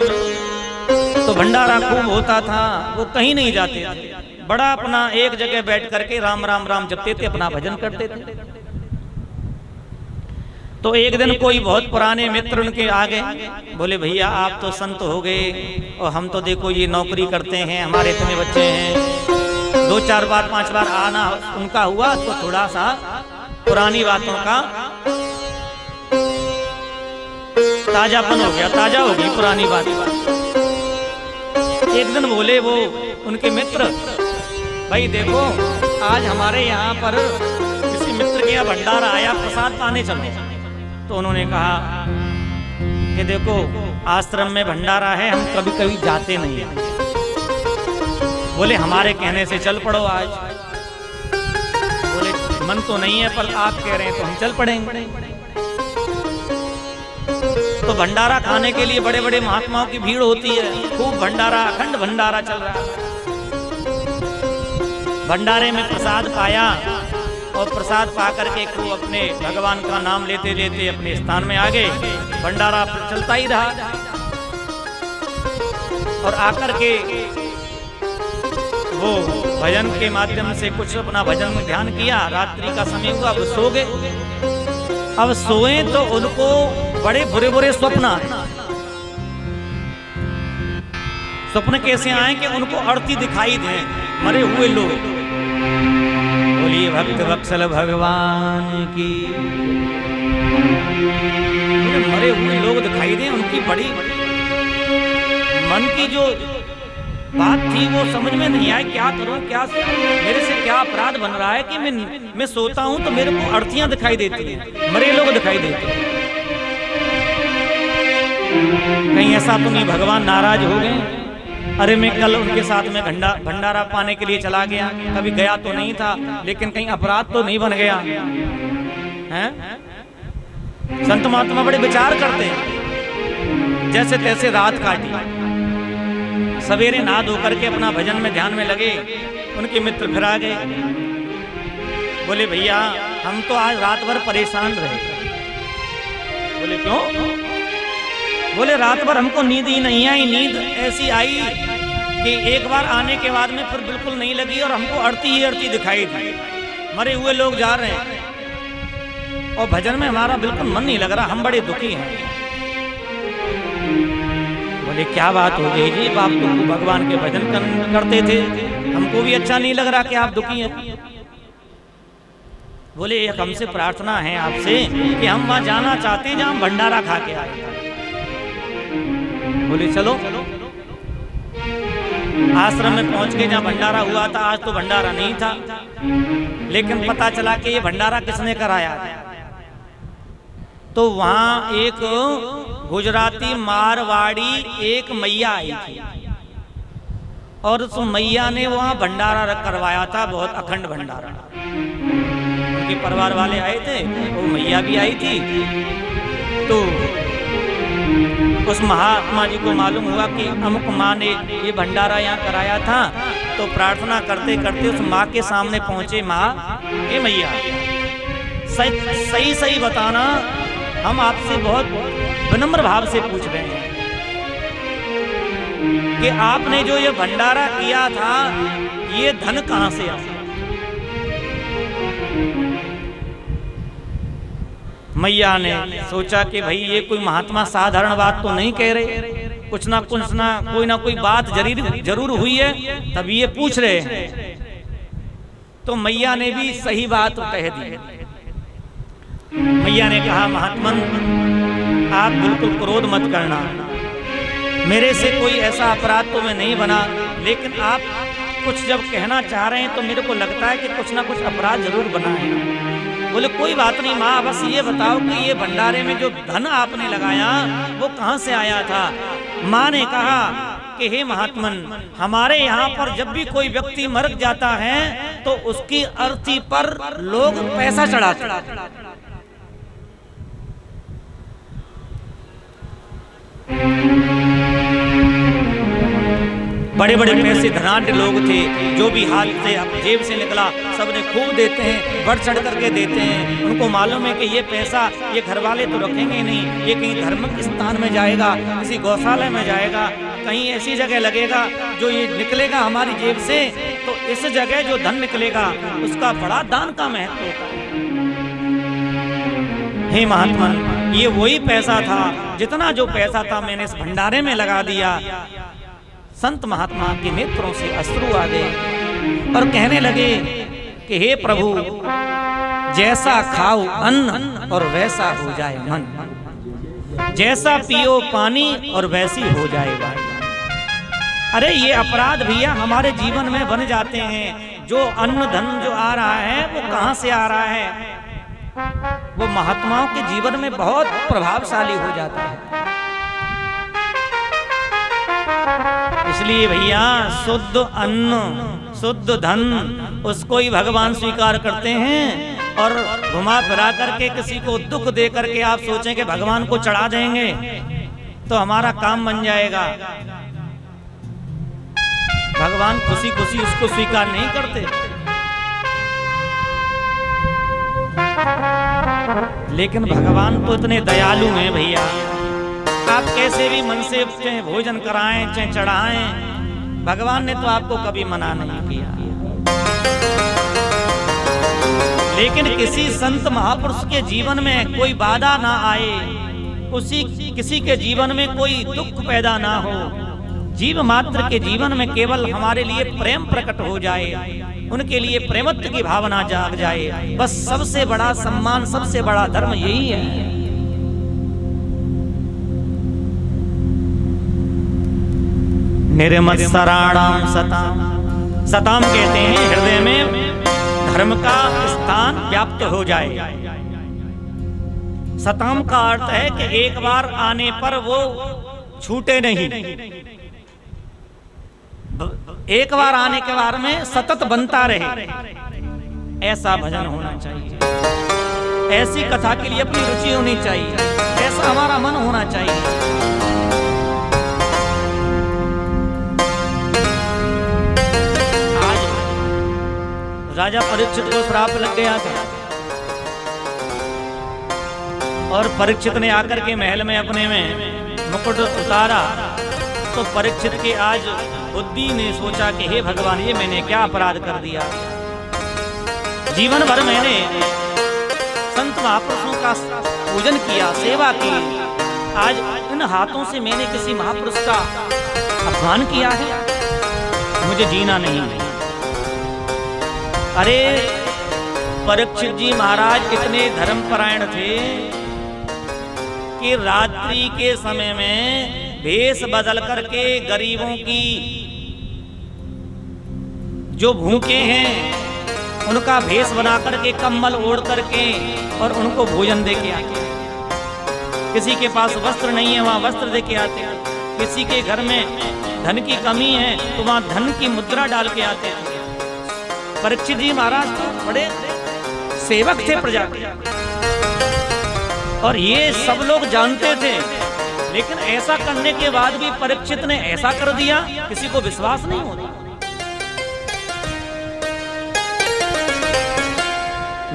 तो भंडारा खूब होता था, वो कहीं नहीं जाते थे। बड़ा अपना एक जगह बैठ करके राम राम राम जपते थे, अपना भजन करते थे। तो एक दिन कोई बहुत पुराने मित्र उनके आ गए, बोले भैया आप तो संत हो गए और हम तो देखो ये नौकरी करते हैं, हमारे इतने बच्चे हैं। 2-4 बार 5 बार आना उनका हुआ तो थोड़ा सा पुरानी बातों का ताजापन हो गया, ताजा हो गई पुरानी बात। एक दिन बोले वो उनके मित्र, भाई देखो आज हमारे यहाँ पर किसी मित्र के यहाँ भंडारा आया, प्रसाद पाने चलो। तो उन्होंने कहा कि देखो आश्रम में भंडारा है, हम कभी कभी जाते नहीं हैं। बोले हमारे कहने से चल पड़ो आज। बोले मन तो नहीं है पर आप कह रहे हैं तो हम चल पड़ेंगे। तो भंडारा खाने के लिए बड़े बड़े महात्माओं की भीड़ होती है, खूब भंडारा, अखंड भंडारा चल रहा है। भंडारे में प्रसाद पाया और प्रसाद पा करके खूब अपने भगवान का नाम लेते लेते अपने स्थान में आ गए। भंडारा चलता ही रहा और आकर के वो भजन के माध्यम से कुछ अपना भजन में ध्यान किया। रात्रि का समय हुआ, अब सो गए। अब सोए तो उनको बड़े बुरे बुरे स्वप्न आए। स्वप्न कैसे आए कि उनको आरती दिखाई दे मरे हुए लोग। बोलिए भक्त वत्सल भगवान की। मरे हुए लोग दिखाई दे, उनकी बड़ी मन की जो बात थी वो समझ में नहीं आई, क्या करूं, क्या मेरे से क्या अपराध बन रहा है कि मैं सोता हूं तो मेरे को अर्थियां दिखाई देती हैं, मरे लोग दिखाई देते हैं। कहीं ऐसा तो नहीं भगवान नाराज हो गए? अरे मैं कल उनके साथ में भंडारा पाने के लिए चला गया, कभी गया तो नहीं था, लेकिन कहीं अपराध तो नहीं बन गया हैं? संत महात्मा बड़े विचार करते हैं। जैसे तैसे रात काटी, सवेरे नहा धो करके अपना भजन में ध्यान में लगे। उनके मित्र फिर आ गए, बोले भैया हम तो आज रात भर परेशान रहे। बोले क्यों? बोले रात भर हमको नींद ही नहीं आई। नींद ऐसी आई कि एक बार आने के बाद में फिर बिल्कुल नहीं लगी और हमको अड़ती ही अड़ती दिखाई दी। मरे हुए लोग जा रहे हैं और भजन में हमारा बिल्कुल मन नहीं लग रहा, हम बड़े दुखी हैं। बोले क्या बात हो गई जी, आप तो भगवान के भजन करते थे, हमको भी अच्छा नहीं लग रहा कि आप दुखी हैं। बोले एक हमसे प्रार्थना है आपसे कि हम वहां जाना चाहते हैं जहां भंडारा खा के आए। बोले चलो। आश्रम में पहुंच के जहां भंडारा हुआ था, आज तो भंडारा नहीं था, लेकिन पता चला कि ये भंडारा किसने कराया था। तो वहां एक गुजराती मारवाड़ी एक मैया आई थी और उस मैया ने वहां भंडारा करवाया था, बहुत अखंड भंडारा। उनके परिवार वाले आए थे, वो मैया भी आई थी। तो उस महात्मा जी को मालूम हुआ कि अमुक माँ ने ये भंडारा यहाँ कराया था। तो प्रार्थना करते करते उस माँ के सामने पहुंचे। माँ, ये मैया सही सही बताना, हम आपसे बहुत विनम्र भाव से पूछ रहे हैं कि आपने जो ये भंडारा किया था, ये धन कहां से आया? मैया ने सोचा कि भाई ये कोई महात्मा साधारण बात तो नहीं कह रहे, कुछ ना कोई ना कोई बात जरूर हुई है, तभी ये पूछ रहे हैं। तो मैया ने भी सही बात कह दी। मैया ने कहा, महात्मन आप बिल्कुल क्रोध मत करना, मेरे से कोई ऐसा अपराध तो मैं नहीं बना, लेकिन आप कुछ जब कहना चाह रहे हैं तो मेरे को लगता है कि कुछ ना कुछ अपराध जरूर बना है। बोले कोई बात नहीं माँ, बस ये बताओ कि ये भंडारे में जो धन आपने लगाया वो कहाँ से आया था? माँ ने कहा कि हे महात्मन, हमारे यहाँ पर जब भी कोई व्यक्ति मर जाता है तो उसकी अर्थी पर लोग पैसा चढ़ाते। बड़े बड़े पैसे धनाढ्य लोग थे, जो भी हाथ से जेब से निकला सबने खूब देते हैं, बढ़ चढ़ करके देते हैं। उनको मालूम है कि ये पैसा ये घर वाले तो रखेंगे नहीं, ये कहीं धार्मिक स्थान में जाएगा, किसी गौशाला में जाएगा, कहीं ऐसी जगह लगेगा जो ये निकलेगा हमारी जेब से, तो इस जगह जो धन निकलेगा उसका बड़ा दान का महत्व होता है। हे महात्मा, ये वही पैसा था, जितना जो पैसा था मैंने इस भंडारे में लगा दिया। संत महात्मा के नेत्रों से अश्रु आ गए और कहने लगे कि हे प्रभु, जैसा खाओ अन्न और वैसा हो जाए मन, जैसा पियो पानी और वैसी हो जाए वाणी। अरे ये अपराध भैया हमारे जीवन में बन जाते हैं। जो अन्न धन जो आ रहा है वो कहां से आ रहा है? वो महात्माओं के जीवन में बहुत प्रभावशाली हो जाता है। इसलिए भैया शुद्ध अन्न शुद्ध धन उसको ही भगवान स्वीकार करते हैं। और घुमा फिरा करके किसी को दुख दे करके आप सोचें कि भगवान को चढ़ा देंगे तो हमारा काम बन जाएगा। भगवान खुशी खुशी उसको स्वीकार नहीं करते। लेकिन भगवान तो इतने दयालु हैं भैया, आप कैसे भी मन से चाहे भोजन कराएं चाहे चढ़ाएं, भगवान ने तो आपको कभी मना नहीं किया। लेकिन किसी संत महापुरुष के जीवन में कोई बाधा ना आए, किसी के जीवन में कोई दुख पैदा ना हो, जीव मात्र के जीवन में केवल हमारे लिए प्रेम प्रकट हो जाए, उनके लिए प्रेमत्व की भावना जाग जाए, बस सबसे बड़ा सम्मान सबसे बड़ा धर्म यही है। निर्मत्सराणाम सताम, सताम कहते हैं हृदय में धर्म का स्थान व्याप्त हो जाए। सताम का अर्थ है कि एक बार आने पर वो छूटे नहीं, एक बार आने के बार में सतत बनता रहे, ऐसा भजन होना चाहिए। ऐसी कथा के लिए अपनी रुचि होनी चाहिए, ऐसा हमारा मन होना चाहिए। राजा परीक्षित को श्राप लग गया था और परीक्षित ने आकर के महल में अपने में मुकुट उतारा तो परीक्षित के आज बुद्धि ने सोचा कि हे भगवान, ये मैंने क्या अपराध कर दिया। जीवन भर मैंने संत महापुरुषों का पूजन किया, सेवा की, आज इन हाथों से मैंने किसी महापुरुष का अपमान किया है, मुझे जीना नहीं। अरे परीक्षित जी महाराज इतने धर्मपरायण थे कि रात्रि के समय में भेष बदल करके गरीबों की जो भूखे हैं उनका भेष बना करके कम्बल ओढ़ करके और उनको भोजन दे के आते। किसी के पास वस्त्र नहीं है वहां वस्त्र दे के आते, किसी के घर में धन की कमी है तो वहां धन की मुद्रा डाल के आते हैं। परीक्षित जी महाराज तो बड़े सेवक थे प्रजा के और ये सब लोग जानते थे, लेकिन ऐसा करने के बाद भी परीक्षित ने ऐसा कर दिया, किसी को विश्वास नहीं होता।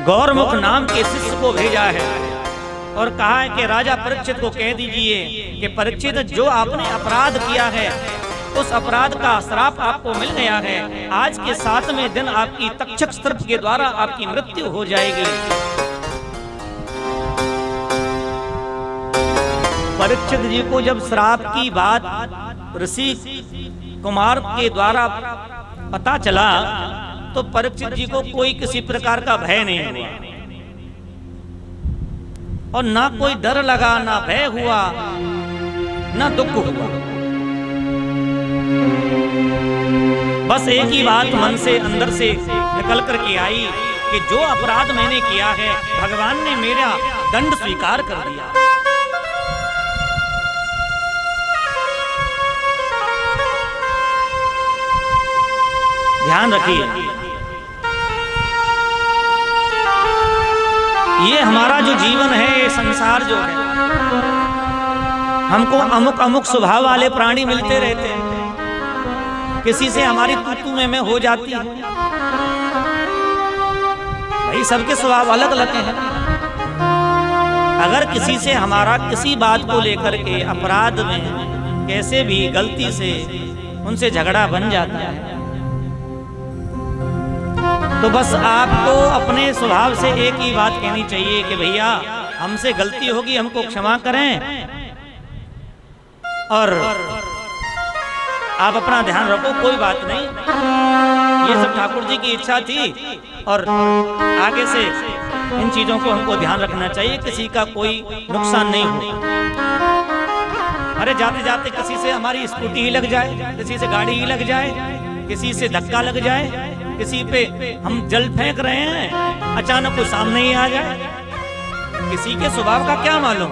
गौरमुख नाम के शिष्य को भेजा है और कहा है कि राजा परीक्षित को कह दीजिए कि परीक्षित, जो आपने अपराध किया है उस अपराध का श्राप आपको मिल गया है। आज के 7वें दिन आपकी तक्षक सर्प के द्वारा आपकी मृत्यु हो जाएगी। परीक्षित जी को जब श्राप की बात ऋषि कुमार के द्वारा पता चला तो परीक्षित जी को कोई किसी प्रकार का भय नहीं हुआ और ना कोई डर लगा, ना भय हुआ, ना दुख हुआ। बस एक ही बात मन से अंदर से निकल करके आई कि जो अपराध मैंने किया है भगवान ने मेरा दंड स्वीकार कर दिया। ध्यान रखिए, ये हमारा जो जीवन है, ये संसार जो है, हमको अमुक अमुक स्वभाव वाले प्राणी मिलते रहते हैं। किसी से हमारी तू में हो जाती है। भाई सबके स्वभाव अलग अलग हैं। अगर किसी से हमारा किसी बात को लेकर के अपराध में कैसे भी गलती से उनसे झगड़ा बन जाता है, तो बस आपको अपने स्वभाव से एक ही बात कहनी चाहिए कि भैया हमसे गलती होगी, हमको क्षमा करें और आप अपना ध्यान रखो, कोई बात नहीं। ये सब ठाकुर जी की इच्छा थी और आगे से इन चीजों को हमको ध्यान रखना चाहिए, किसी का कोई नुकसान नहीं हो। अरे जाते जाते किसी से हमारी स्कूटी ही लग जाए, किसी से गाड़ी ही लग जाए, किसी से धक्का लग जाए, किसी पे हम जल फेंक रहे हैं, अचानक कोई सामने ही आ जाए। किसी के स्वभाव का क्या मालूम,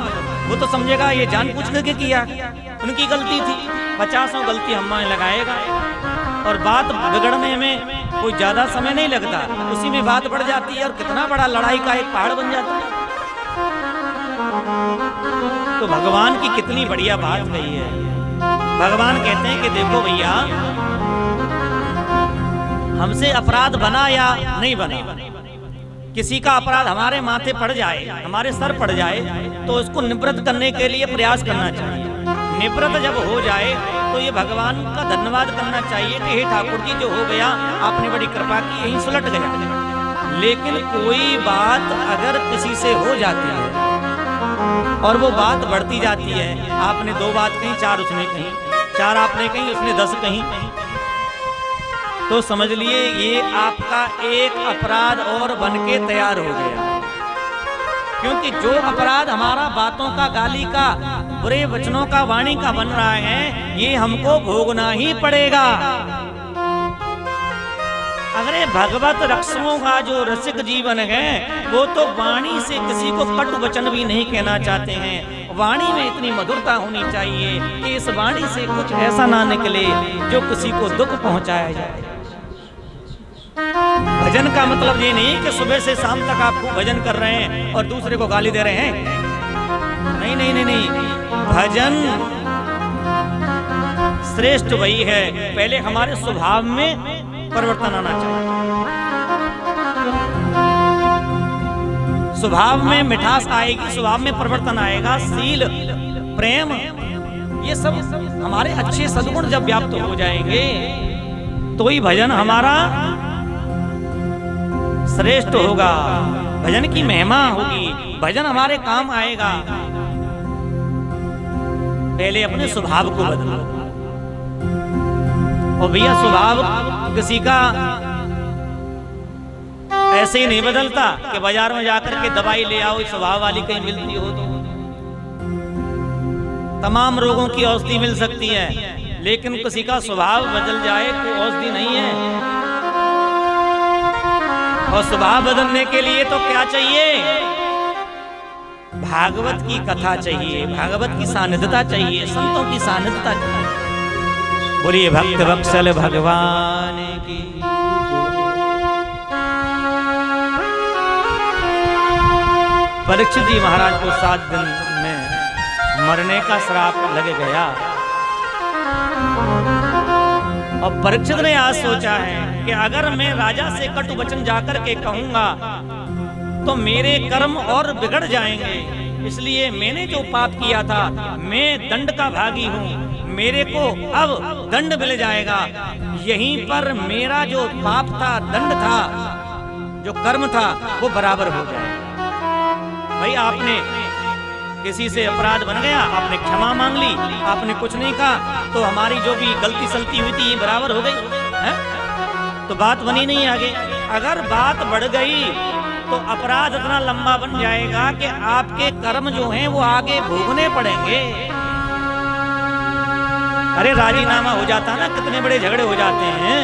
वो तो समझेगा ये जानबूझ करके किया, उनकी गलती थी। 50 गलती हम लगाएगा और बात बिगड़ने में कोई ज्यादा समय नहीं लगता, उसी में बात बढ़ जाती है और कितना बड़ा लड़ाई का एक पहाड़ बन जाता है। तो भगवान की कितनी बढ़िया बात कही है। भगवान कहते हैं कि देखो भैया, हमसे अपराध बना या नहीं बना, किसी का अपराध हमारे माथे पड़ जाए, हमारे सर पड़ जाए, तो उसको निवृत्त करने के लिए प्रयास करना चाहिए। निवृत्त जब हो जाए तो ये भगवान का धन्यवाद करना चाहिए कि हे ठाकुर जी, जो हो गया आपने बड़ी कृपा की, यहीं सुलट गया। लेकिन कोई बात अगर किसी से हो जाती है और वो बात बढ़ती जाती है, आपने 2 बात कही, 4 उसने कही, 4 आपने कही, उसने 10 कही, तो समझ लिए ये आपका एक अपराध और बनके तैयार हो गया। क्योंकि जो अपराध हमारा बातों का, गाली का, बुरे वचनों का, वाणी का बन रहा है, ये हमको भोगना ही पड़ेगा। अगर भगवत रक्षकों का जो रसिक जीवन है, वो तो वाणी से किसी को कटु वचन भी नहीं कहना चाहते हैं। वाणी में इतनी मधुरता होनी चाहिए कि इस वाणी से कुछ ऐसा ना निकले जो किसी को दुख पहुंचाया जाए। भजन का मतलब ये नहीं कि सुबह से शाम तक आप भजन कर रहे हैं और दूसरे को गाली दे रहे हैं। नहीं नहीं नहीं नहीं, भजन श्रेष्ठ वही है, पहले हमारे स्वभाव में परिवर्तन आना चाहिए। स्वभाव में मिठास आएगी, स्वभाव में परिवर्तन आएगा, शील, प्रेम, ये सब हमारे अच्छे सद्गुण जब व्याप्त हो जाएंगे तो ही भजन हमारा श्रेष्ठ होगा, भजन की महिमा होगी, भजन हमारे काम आएगा। पहले अपने स्वभाव को बदलो। और भैया स्वभाव किसी का ऐसे ही नहीं बदलता कि बाजार में जाकर के दवाई ले आओ, स्वभाव वाली कहीं मिलती हो तो। तमाम रोगों की औषधि मिल सकती है, लेकिन किसी का स्वभाव बदल जाए तो औषधि नहीं है। और स्वभाव बदलने के लिए तो क्या चाहिए? भागवत की कथा चाहिए, भागवत की सानिध्यता चाहिए, संतों की सानिध्यता चाहिए। बोलिए भक्त वत्सल भगवान की। परीक्षित जी महाराज को 7 दिन में मरने का श्राप लग गया और परीक्षित ने आज सोचा है कि अगर मैं राजा से कटु वचन जाकर के कहूंगा तो मेरे कर्म और बिगड़ जाएंगे, इसलिए मैंने जो पाप किया था मैं दंड का भागी हूँ, मेरे को अब दंड मिल जाएगा। यहीं पर मेरा जो पाप था, दंड था, जो कर्म था, वो बराबर हो जाएगा। भाई आपने किसी से अपराध बन गया, आपने क्षमा मांग ली, आपने कुछ नहीं कहा, तो हमारी जो भी गलती सलती हुई थी बराबर हो गई है? तो बात बनी नहीं आगे। अगर बात बढ़ गई तो अपराध इतना लंबा बन जाएगा कि आपके कर्म जो हैं वो आगे भोगने पड़ेंगे। अरे राजीनामा हो जाता ना, कितने बड़े झगड़े हो जाते हैं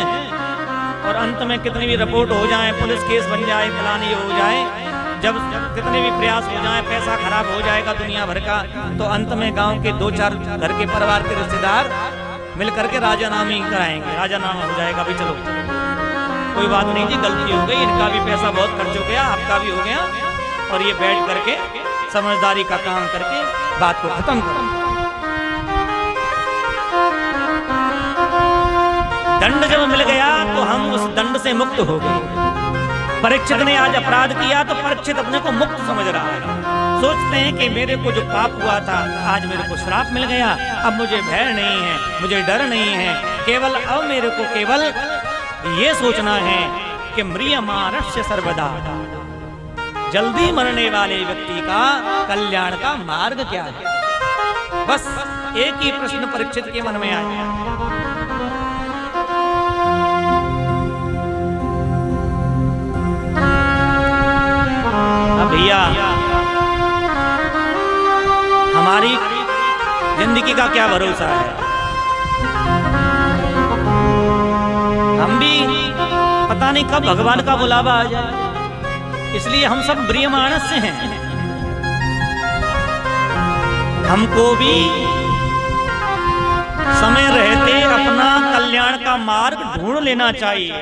और अंत में कितनी भी रिपोर्ट हो जाए, पुलिस केस बन जाए, फलानी हो जाए, जब कितने भी प्रयास हो जाए, पैसा खराब हो जाएगा दुनिया भर का, तो अंत में गांव के 2-4 घर के परिवार के रिश्तेदार मिल करके राजीनामा कराएंगे, राजीनामा हो जाएगा। भाई चलो कोई बात नहीं जी, गलती हो गई, इनका भी पैसा बहुत खर्च हो गया, आपका भी हो गया, और ये बैठ करके समझदारी का काम करके बात को खत्म करो। दंड जब मिल गया तो हम उस दंड से मुक्त हो गए। परीक्षित ने आज अपराध किया तो परीक्षित अपने को मुक्त समझ रहा है। सोचते हैं कि मेरे को जो पाप हुआ था आज मेरे को श्राप मिल गया, अब मुझे भय नहीं है, मुझे डर नहीं है। केवल अब मेरे को केवल ये सोचना है कि म्रियमाणस्य सर्वदा, जल्दी मरने वाले व्यक्ति का कल्याण का मार्ग क्या है। बस एक ही प्रश्न परीक्षित के मन में आया। भैया हमारी जिंदगी का क्या भरोसा है, हम भी पता नहीं कब भगवान का बुलावा आ जाए, इसलिए हम सब म्रियमाणस से हैं। हमको भी समय रहते अपना कल्याण का मार्ग ढूंढ लेना चाहिए।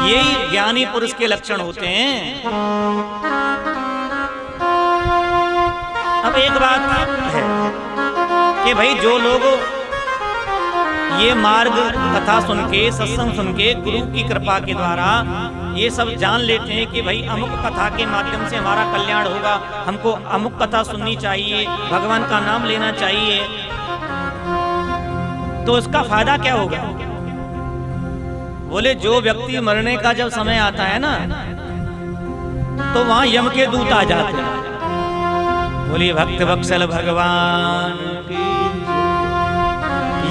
यही ज्ञानी पुरुष के लक्षण होते हैं। अब एक बात है कि भाई जो लोग ये मार्ग कथा सुन के, सत्संग सुन के, गुरु की कृपा के द्वारा ये सब जान लेते हैं कि भाई अमुक कथा के माध्यम से हमारा कल्याण होगा, हमको अमुक कथा सुननी चाहिए, भगवान का नाम लेना चाहिए, तो उसका फायदा क्या होगा? बोले जो व्यक्ति मरने का जब समय आता है ना तो वहां यम के दूत आ जाते हैं। बोलिए भक्त वत्सल भगवान की।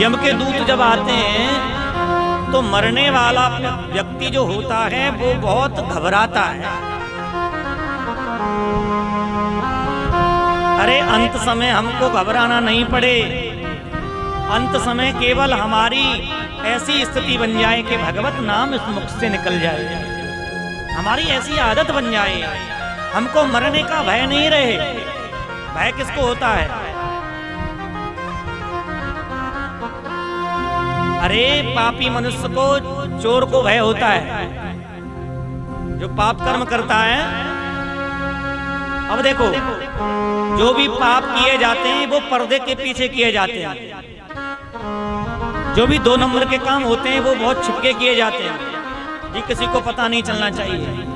यम के दूत जब आते हैं तो मरने वाला व्यक्ति जो होता है वो बहुत घबराता है। अरे अंत समय हमको घबराना नहीं पड़े, अंत समय केवल हमारी ऐसी स्थिति बन जाए कि भगवत नाम इस मुख से निकल जाए, हमारी ऐसी आदत बन जाए, हमको मरने का भय नहीं रहे। भय किसको होता है? अरे पापी मनुष्य को, चोर को भय होता है, जो पाप कर्म करता है। अब देखो जो भी पाप किए जाते हैं वो पर्दे के पीछे किए जाते हैं, जो भी 2 नंबर के काम होते हैं वो बहुत छिपके किए जाते हैं, ये किसी को पता नहीं चलना चाहिए।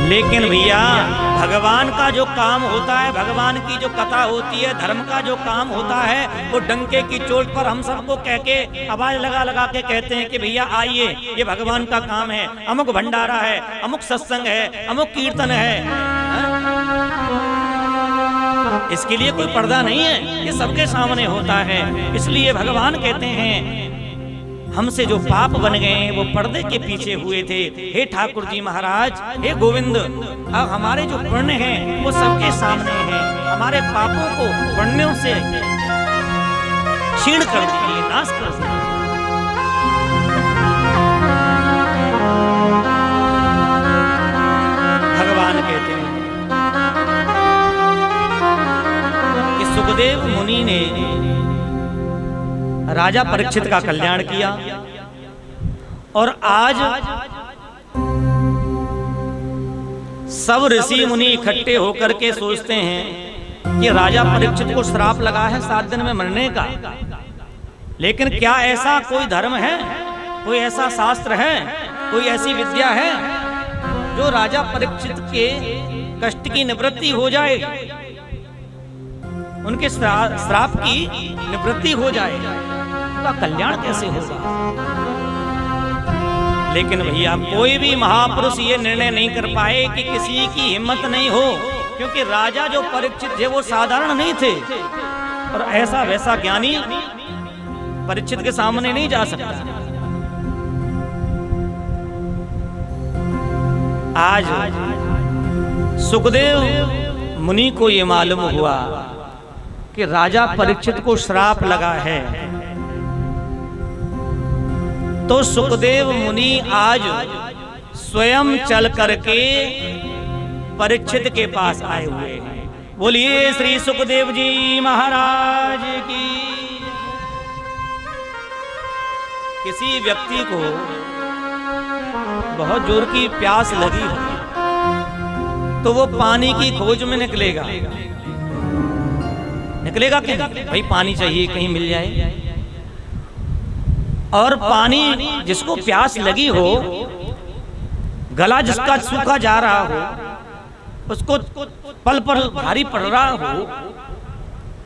लेकिन भैया भगवान का जो काम होता है, भगवान की जो कथा होती है, धर्म का जो काम होता है, वो डंके की चोट पर हम सबको कह के आवाज लगा लगा के कहते हैं कि भैया आइए, ये भगवान का काम है, अमुक भंडारा है, अमुक सत्संग है, अमुक कीर्तन है। इसके लिए कोई पर्दा नहीं है, ये सबके सामने होता है। इसलिए भगवान कहते हैं हमसे जो पाप बन गए वो पर्दे के पीछे हुए थे। हे ठाकुर जी महाराज, हे गोविंद, अब हमारे जो पुण्य हैं वो सबके सामने हैं, हमारे पापों को पुण्यों से क्षीण कर दीजिए, नाश कर दीजिए। भगवान कहते हैं कि सुखदेव मुनि ने राजा परीक्षित का कल्याण किया, और आज सब ऋषि मुनि इकट्ठे होकर के सोचते हैं कि राजा परीक्षित को श्राप लगा है 7 दिन में मरने का। लेकिन क्या ऐसा कोई धर्म है, कोई ऐसा शास्त्र है, कोई ऐसी विद्या है जो राजा परीक्षित के कष्ट की निवृत्ति हो जाए, उनके श्राप की निवृत्ति हो जाए? का कल्याण कैसे होगा? लेकिन भैया कोई भी महापुरुष ये निर्णय नहीं कर पाए कि किसी की हिम्मत नहीं हो, क्योंकि राजा जो परीक्षित थे वो साधारण नहीं थे, और ऐसा वैसा ज्ञानी परीक्षित के सामने नहीं जा सकता। आज सुखदेव मुनि को ये मालूम हुआ कि राजा परीक्षित को श्राप लगा है, तो सुखदेव मुनि आज स्वयं चल करके परीक्षित के पास आए हुए हैं। बोलिए श्री सुखदेव जी महाराज की। किसी व्यक्ति को बहुत जोर की प्यास लगी हो तो वो पानी की खोज में निकलेगा कि नहीं? भाई पानी चाहिए, कहीं मिल जाए। और पानी जिसको प्यास लगी हो, गला जिसका सूखा जा रहा हो, उसको पल पल भारी पड़ रहा हो,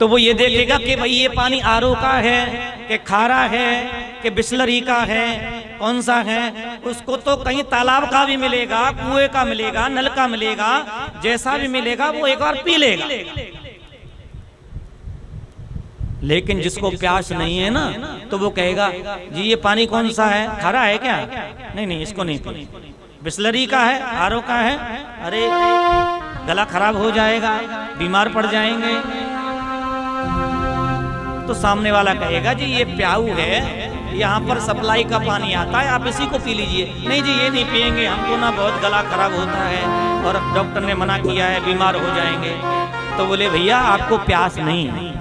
तो वो ये देखेगा कि भाई ये पानी आरओ का है कि खारा है कि बिस्लरी का है, कौन सा है। उसको तो कहीं तालाब का भी मिलेगा, कुएं का मिलेगा, नल का मिलेगा, जैसा भी मिलेगा वो एक बार पी लेगा। लेकिन जिसको प्यास नहीं है ना, तो वो कहेगा जी ये पानी कौन सा है, खारा है क्या? नहीं नहीं, इसको नहीं पी। बिस्लरी का है, आरओ का है, अरे गला खराब हो जाएगा, बीमार पड़ जाएंगे। तो सामने वाला कहेगा जी ये प्याऊ है, यहाँ पर सप्लाई का पानी आता है, आप इसी को पी लीजिए। नहीं जी ये नहीं पिएंगे, हमको ना बहुत गला खराब होता है और डॉक्टर ने मना किया है, बीमार हो जाएंगे। तो बोले भैया आपको प्यास नहीं है।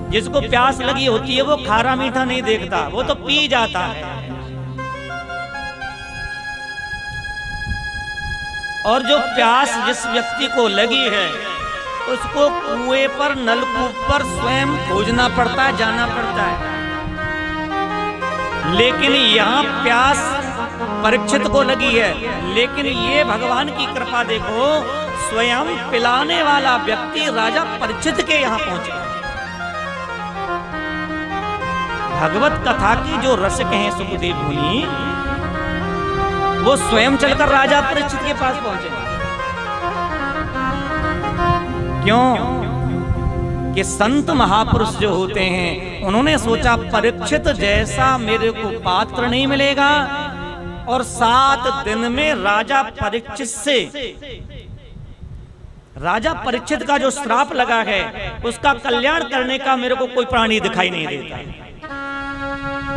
जिसको प्यास लगी होती है वो खारा मीठा नहीं देखता, वो तो पी जाता है। और जो प्यास जिस व्यक्ति को लगी है उसको कुएं पर, नलकूप पर स्वयं खोजना पड़ता है, जाना पड़ता है। लेकिन यहाँ प्यास परीक्षित को लगी है, लेकिन ये भगवान की कृपा देखो, स्वयं पिलाने वाला व्यक्ति राजा परीक्षित के यहाँ पहुंचे। भगवत कथा की जो रसिक हैं सुखदेव मुनि, वो स्वयं चलकर राजा परीक्षित के पास पहुंचे। क्यों? कि संत महापुरुष जो होते हैं उन्होंने सोचा परीक्षित जैसा मेरे को पात्र नहीं मिलेगा, और 7 दिन में राजा परीक्षित से, राजा परीक्षित का जो श्राप लगा है उसका कल्याण करने का मेरे को कोई प्राणी दिखाई नहीं देता।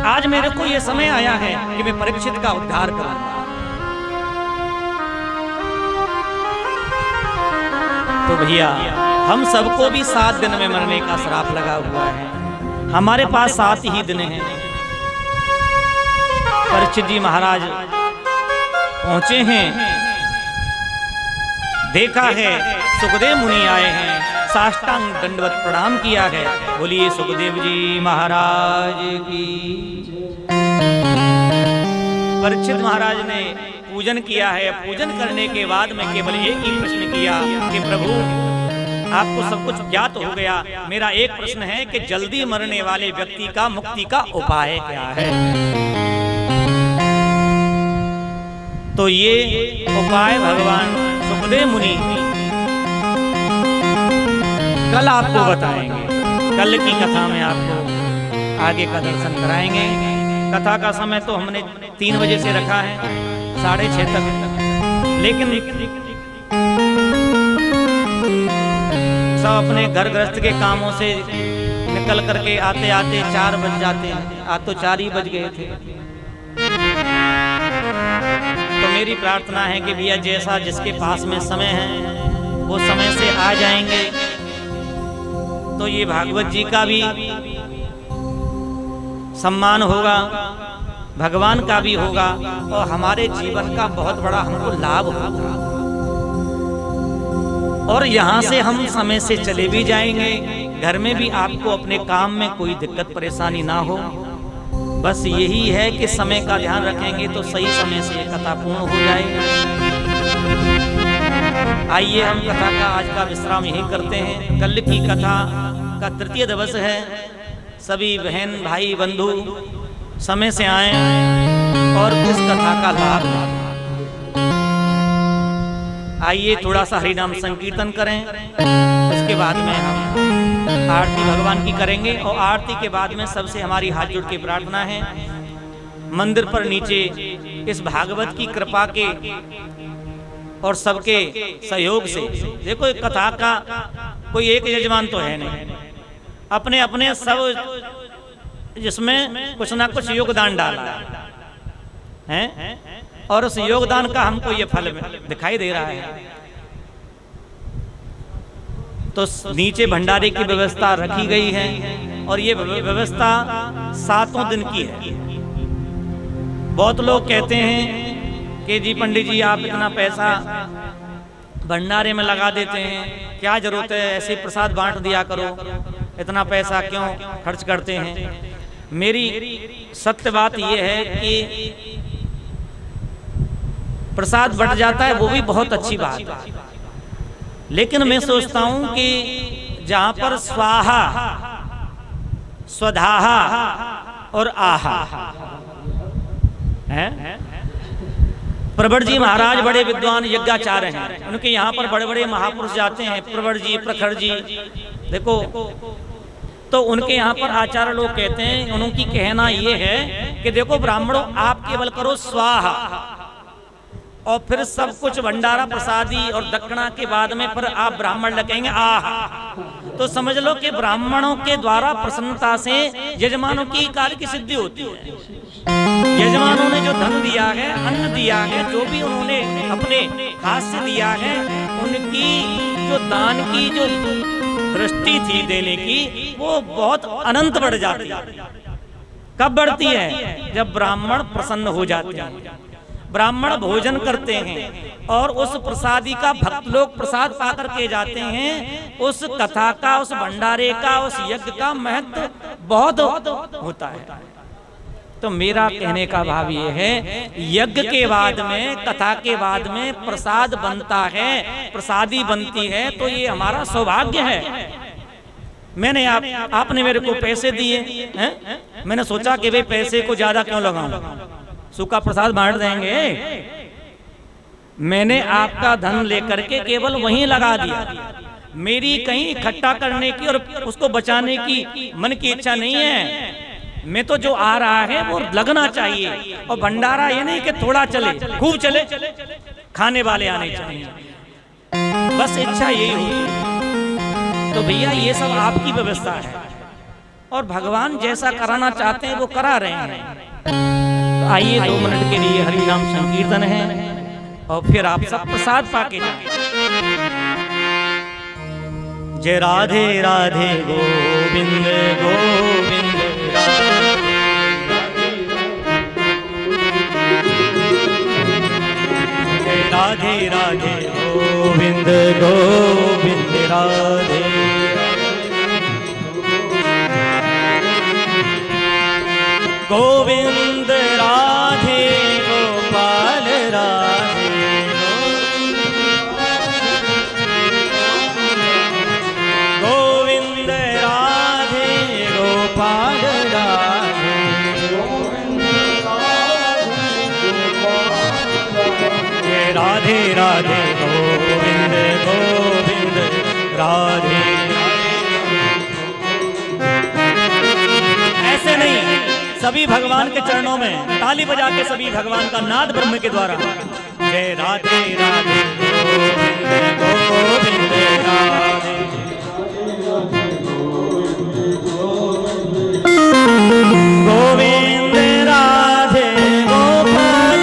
आज मेरे को यह समय आया है कि मैं परीक्षित का उद्धार करूंगा। तो भैया हम सबको भी 7 दिन में मरने का श्राप लगा हुआ है। हमारे पास 7 ही दिन हैं। परीक्षित जी महाराज पहुंचे हैं, देखा है सुखदेव मुनि आए हैं, साष्टांग दंडवत प्रणाम किया है। बोलिए सुखदेव जी महाराज की। परीक्षित महाराज ने पूजन किया है। पूजन करने के बाद में केवल एक ही प्रश्न किया कि प्रभु आपको सब कुछ ज्ञात हो गया, मेरा एक प्रश्न है कि जल्दी मरने वाले व्यक्ति का मुक्ति का उपाय क्या है? तो ये उपाय भगवान सुखदेव मुनि कल आपको बताएंगे। कल की कथा में आपको आगे का दर्शन कराएंगे। कथा का समय तो हमने 3 बजे से रखा है, 6:30 तक, लेकिन सब अपने घर गृहस्थ के कामों से निकल करके आते आते 4 बज जाते हैं। आज तो 4 ही बज गए थे। तो मेरी प्रार्थना है कि भैया जैसा जिसके पास में समय है वो समय से आ जाएंगे, तो ये भागवत जी का भी सम्मान होगा, भगवान का भी होगा, और हमारे जीवन का बहुत बड़ा हमको लाभ होगा। और यहाँ से हम समय से चले भी जाएंगे, घर में भी आपको अपने काम में कोई दिक्कत परेशानी ना हो। बस यही है कि समय का ध्यान रखेंगे तो सही समय से कथा पूर्ण हो जाएगी। आइए हम कथा का आज का विश्राम यही करते हैं। कल की कथा का 3य दिवस है। सभी बहन भाई बंधु समय से आए और इस कथा का लाभ लें। आइए थोड़ा सा हरिनाम संकीर्तन करें, उसके बाद में हम आरती भगवान की करेंगे। और आरती के बाद में सबसे हमारी हाथ जोड़ के प्रार्थना है, मंदिर पर नीचे इस भागवत की कृपा के और सबके सहयोग से, देखो कथा का कोई एक यजमान तो है नहीं, अपने अपने सब जिसमें कुछ ना कुछ योगदान डाला है, और उस योगदान का हमको ये फल दिखाई दे रहा है। तो नीचे भंडारे की व्यवस्था रखी गई है, और ये व्यवस्था 7 दिन की है। बहुत लोग कहते हैं कि जी पंडित जी आप इतना पैसा भंडारे में लगा देते हैं, क्या जरूरत है, ऐसे प्रसाद बांट दिया करो, इतना पैसा क्यों खर्च करते हैं। मेरी सत्य बात यह है कि प्रसाद बट जाता है वो भी बहुत अच्छी बात है, लेकिन मैं सोचता हूं कि जहां पर स्वाहा स्वधाहा और आहा है, प्रवर जी महाराज बड़े विद्वान यज्ञाचार्य हैं, उनके यहाँ पर बड़े बड़े महापुरुष जाते हैं, प्रवर जी प्रखर जी देखो, तो उनके यहाँ पर आचार्य लोग कहते हैं, उनकी कहना ये है कि देखो ब्राह्मणों आप केवल करो स्वाहा और फिर सब कुछ भंडारा प्रसादी और दक्षिणा के बाद में फिर आप ब्राह्मण लगेंगे आहा, तो समझ लो कि ब्राह्मणों के द्वारा प्रसन्नता से यजमानों की कार्य की सिद्धि होती है। यजमानों ने जो धन दिया है, अन्न दिया है, जो भी उन्होंने अपने हाथ से दिया है, उनकी जो दान की जो दृष्टि थी देने की, वो बहुत अनंत बढ़ जाती है। कब बढ़ती है? जब ब्राह्मण प्रसन्न हो जाते हैं, ब्राह्मण भोजन करते हैं और उस प्रसादी का भक्त लोग प्रसाद पाकर के जाते हैं, उस कथा का, उस भंडारे का, उस यज्ञ का महत्व बहुत होता है। तो मेरा कहने का भाव ये है, यज्ञ के बाद में, कथा के बाद में प्रसाद बनता है, प्रसादी बनती है, तो ये हमारा सौभाग्य है। मैंने आपने मेरे को पैसे दिए हैं, मैंने सोचा कि भाई पैसे को ज्यादा क्यों लगाऊं, सूखा प्रसाद बांट देंगे। मैंने आपका धन लेकर के केवल वहीं लगा दिया, मेरी कहीं इकट्ठा करने की और उसको बचाने की मन की इच्छा नहीं है। मैं तो जो आ रहा है वो लगना चाहिए, और भंडारा ये नहीं कि थोड़ा चले, खूब चले, खाने वाले आने चाहिए, बस इच्छा यही होती। तो भैया ये सब आपकी व्यवस्था है और भगवान जैसा कराना चाहते हैं वो करा रहे हैं। तो आइए 2 मिनट के लिए हरि नाम संकीर्तन है और फिर आप सब प्रसाद पाके जाएं। जय राधे राधे गोविंद गोविंद राधे राधे गोविंद गोविंद राधे गोविंद राधे गोपाल राधे गोविंद राधे गोपाल राधे राधे राधे गोविंद गोविंद राधे। ऐसे नहीं, सभी भगवान के चरणों में ताली बजा के सभी भगवान का नाद ब्रह्म के द्वारा जय राधे राधे गोविंद गोविंद राधे गोविंद राधे गोपाल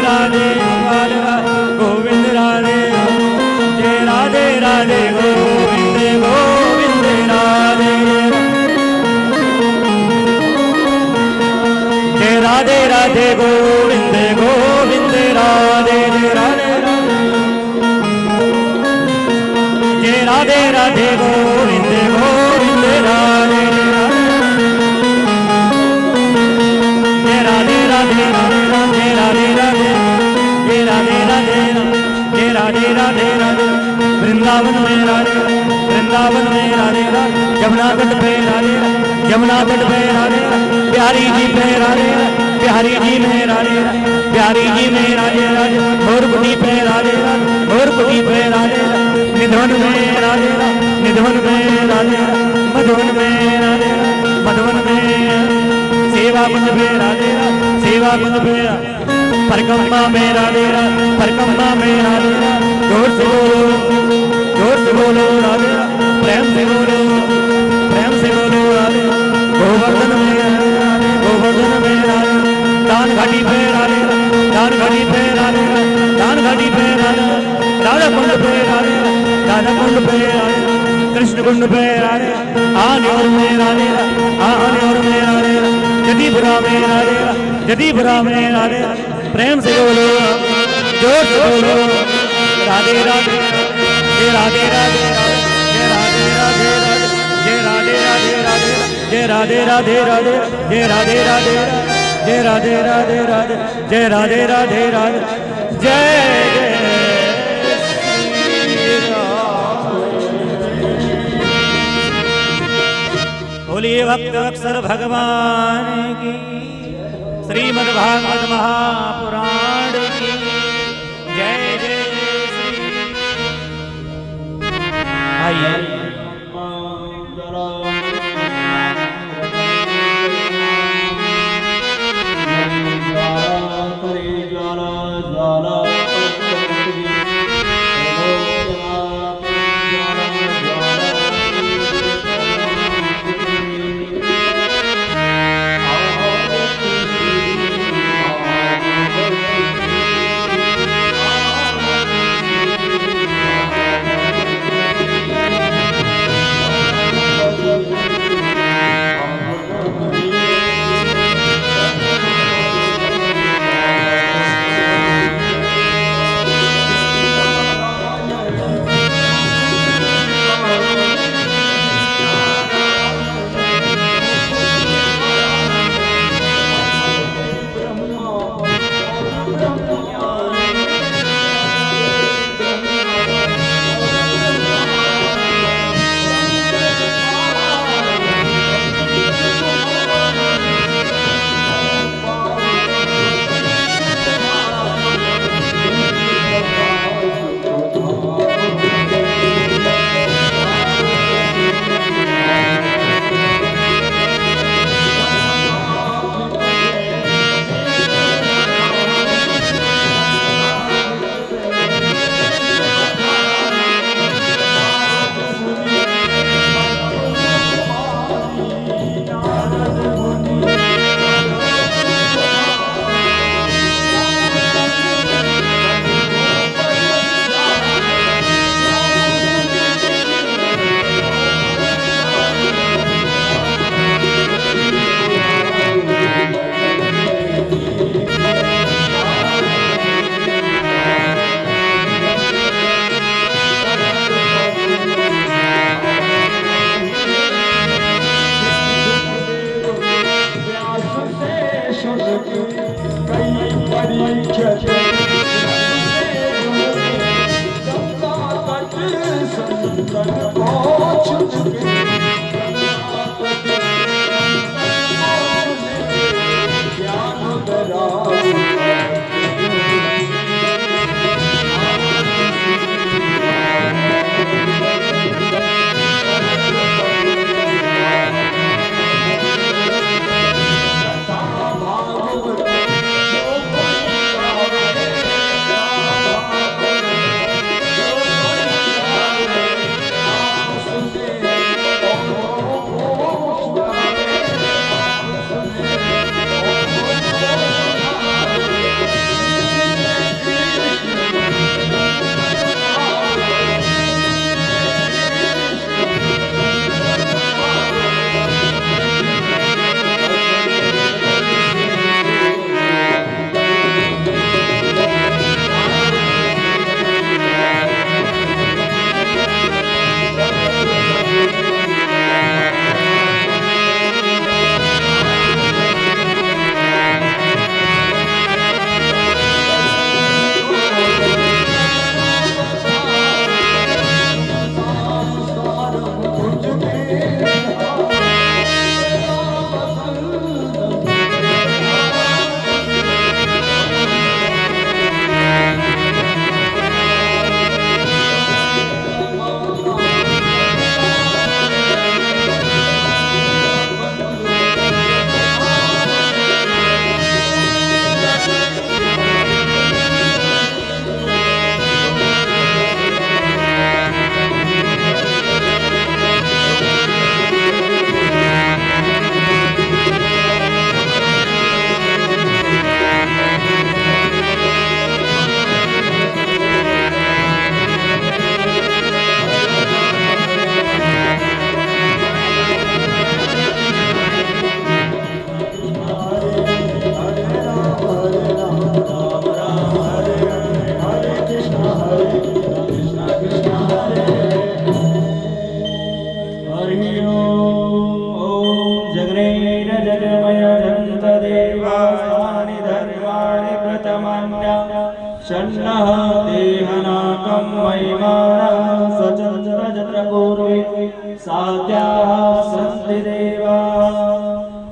राधे गोविंद राधे जय राधे राधे गोविंद गोविंद राधे जय राधे राधे गोविंद गोविंद राधे राधे जय राधे राधे गोविंद गोविंद राधे जय राधे राधे राधे राधे राधे जय राधे राधे जय राधे राधे राधे वृंदावन में राधे वृंदावन में राधे यमुना तट पे राधे यमुना तट पे राधे बिहारी जी पे राधे बिहारी जी में राधे बिहारी जी में राधे मोरकुटी पे राधे मोरकुटी पे राधे निधवन में राधे निधवन में राधे मधुवन में राधे मधुवन में सेवा कुंज पे राधे सेवा कुंज पे परिक्रमा में राधे परिक्रमा में राधे जोर से बोलो राधे प्रेम से बोलो राधे गोवर्धन में राधे दान घाटी पे राधे दान घाटी पे राधे दान घाटी पे राधे राधा कुंड पे राधे राधा कुंड पे राधे कृष्ण कुंड पे राधे आने और में राधे आने और में राधे जदीपुरा में राधे जदीपुरा में राधे प्रेम से बोलो जोर से बोलो राधे राधे जय राधे राधे जय राधे राधे जय राधे राधे राधे जय राधे राधे राधे जय राधे राधे जय राधे राधे राधे जय राधे राधे राधे जय बोलिए भक्त अक्षर भगवान की श्रीमद् भागवत महापुराण की जय जय श्री आइए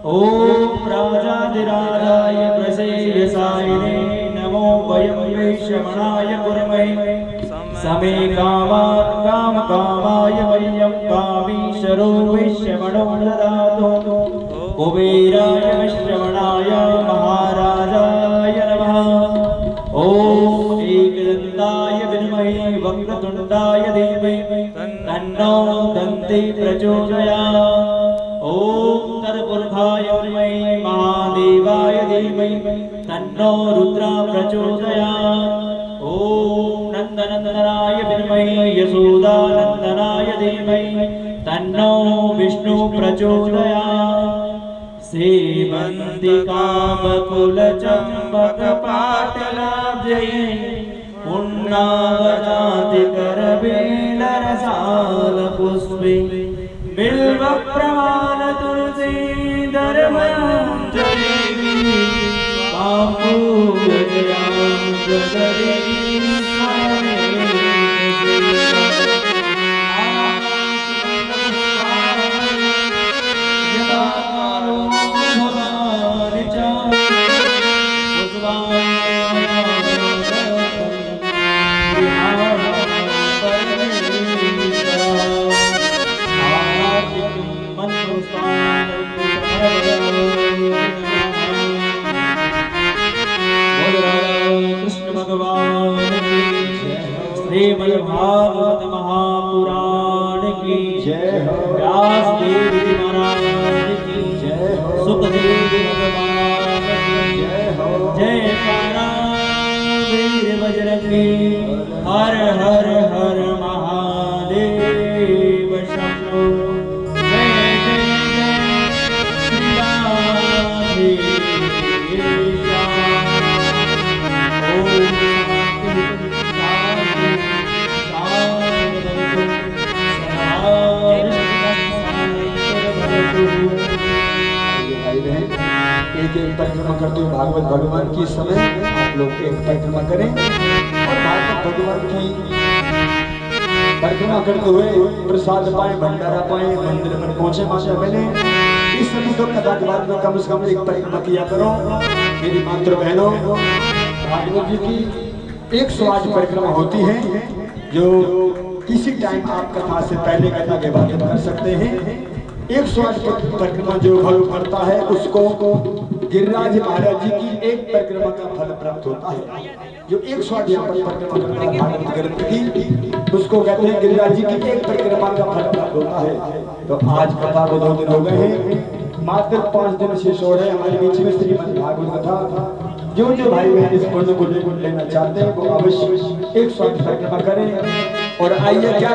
ओम राजाधिराजाय प्रसेयसायिने नमो वयं वैश्रवणाय कुर्महे समे कामान् कामकामाय वयं कामीशरो वैश्रवणो ददातु कुबेराय वैश्रवणाय महाराजाय नमः ओम एकदन्ताय विद्महे वक्रतुण्डाय धीमहि तन्नो दन्ती प्रचोदयात् ओम तत्पुरुषाय विद्महे महादेवाय धीमहि तन्नो रुद्रा प्रचोदयात् ओम नन्दनन्दनाय विद्महे यशोदानन्दनाय धीमहि तन्नो विष्णु प्रचोदयात् सेवन्तिका बकुलचम्बकपाटलाब्जये पुण्णावजातिकरवेलरसालपुष्पे बिल्वप्रमाणतुलसी धर्मञ्जलेवी पापूजयां जगदेवी श्रीमद्भागवत महापुराण की जय हो। व्यास देव जी महाराज की जय हो। सुखदेव भगवान की जय हो। जय वीर बजरंगी हर हर हर महादेव शंभो जय जय जय श्री राधे एक एक परिक्रमा करते हुए भागवत भगवान की समय आप लोग एक परिक्रमा करें और भागवत भगवान की परिक्रमा करते हुए प्रसाद पाए भंडारा पाए मंदिर में पहुंचे माता बहने इस समय तो कथा के बाद में कम से कम एक परिक्रमा किया करो मेरी मातृ बहनों। भागवत जी की 108 परिक्रमा होती है जो किसी टाइम आप कथा से पहले कथा के बाद कर सकते हैं। 108 परिक्रमा जो फल करता है उसको गिरिराज महाराज जी की एक परिक्रमा का फल प्राप्त होता है। जो 108 यहाँ पर परिक्रमा करता है भागवत ग्रंथ की उसको कहते हैं गिरिराज जी की एक परिक्रमा का फल प्राप्त होता है। तो आज कथा को 2 दिन हो गए हैं, मात्र 5 दिन शेष हो रहे हैं हमारे बीच में श्रीमद् भागवत कथा। जो भाई बहन इस पुण्य को लेना चाहते हैं वो अवश्य 108 परिक्रमा करें और आइए क्या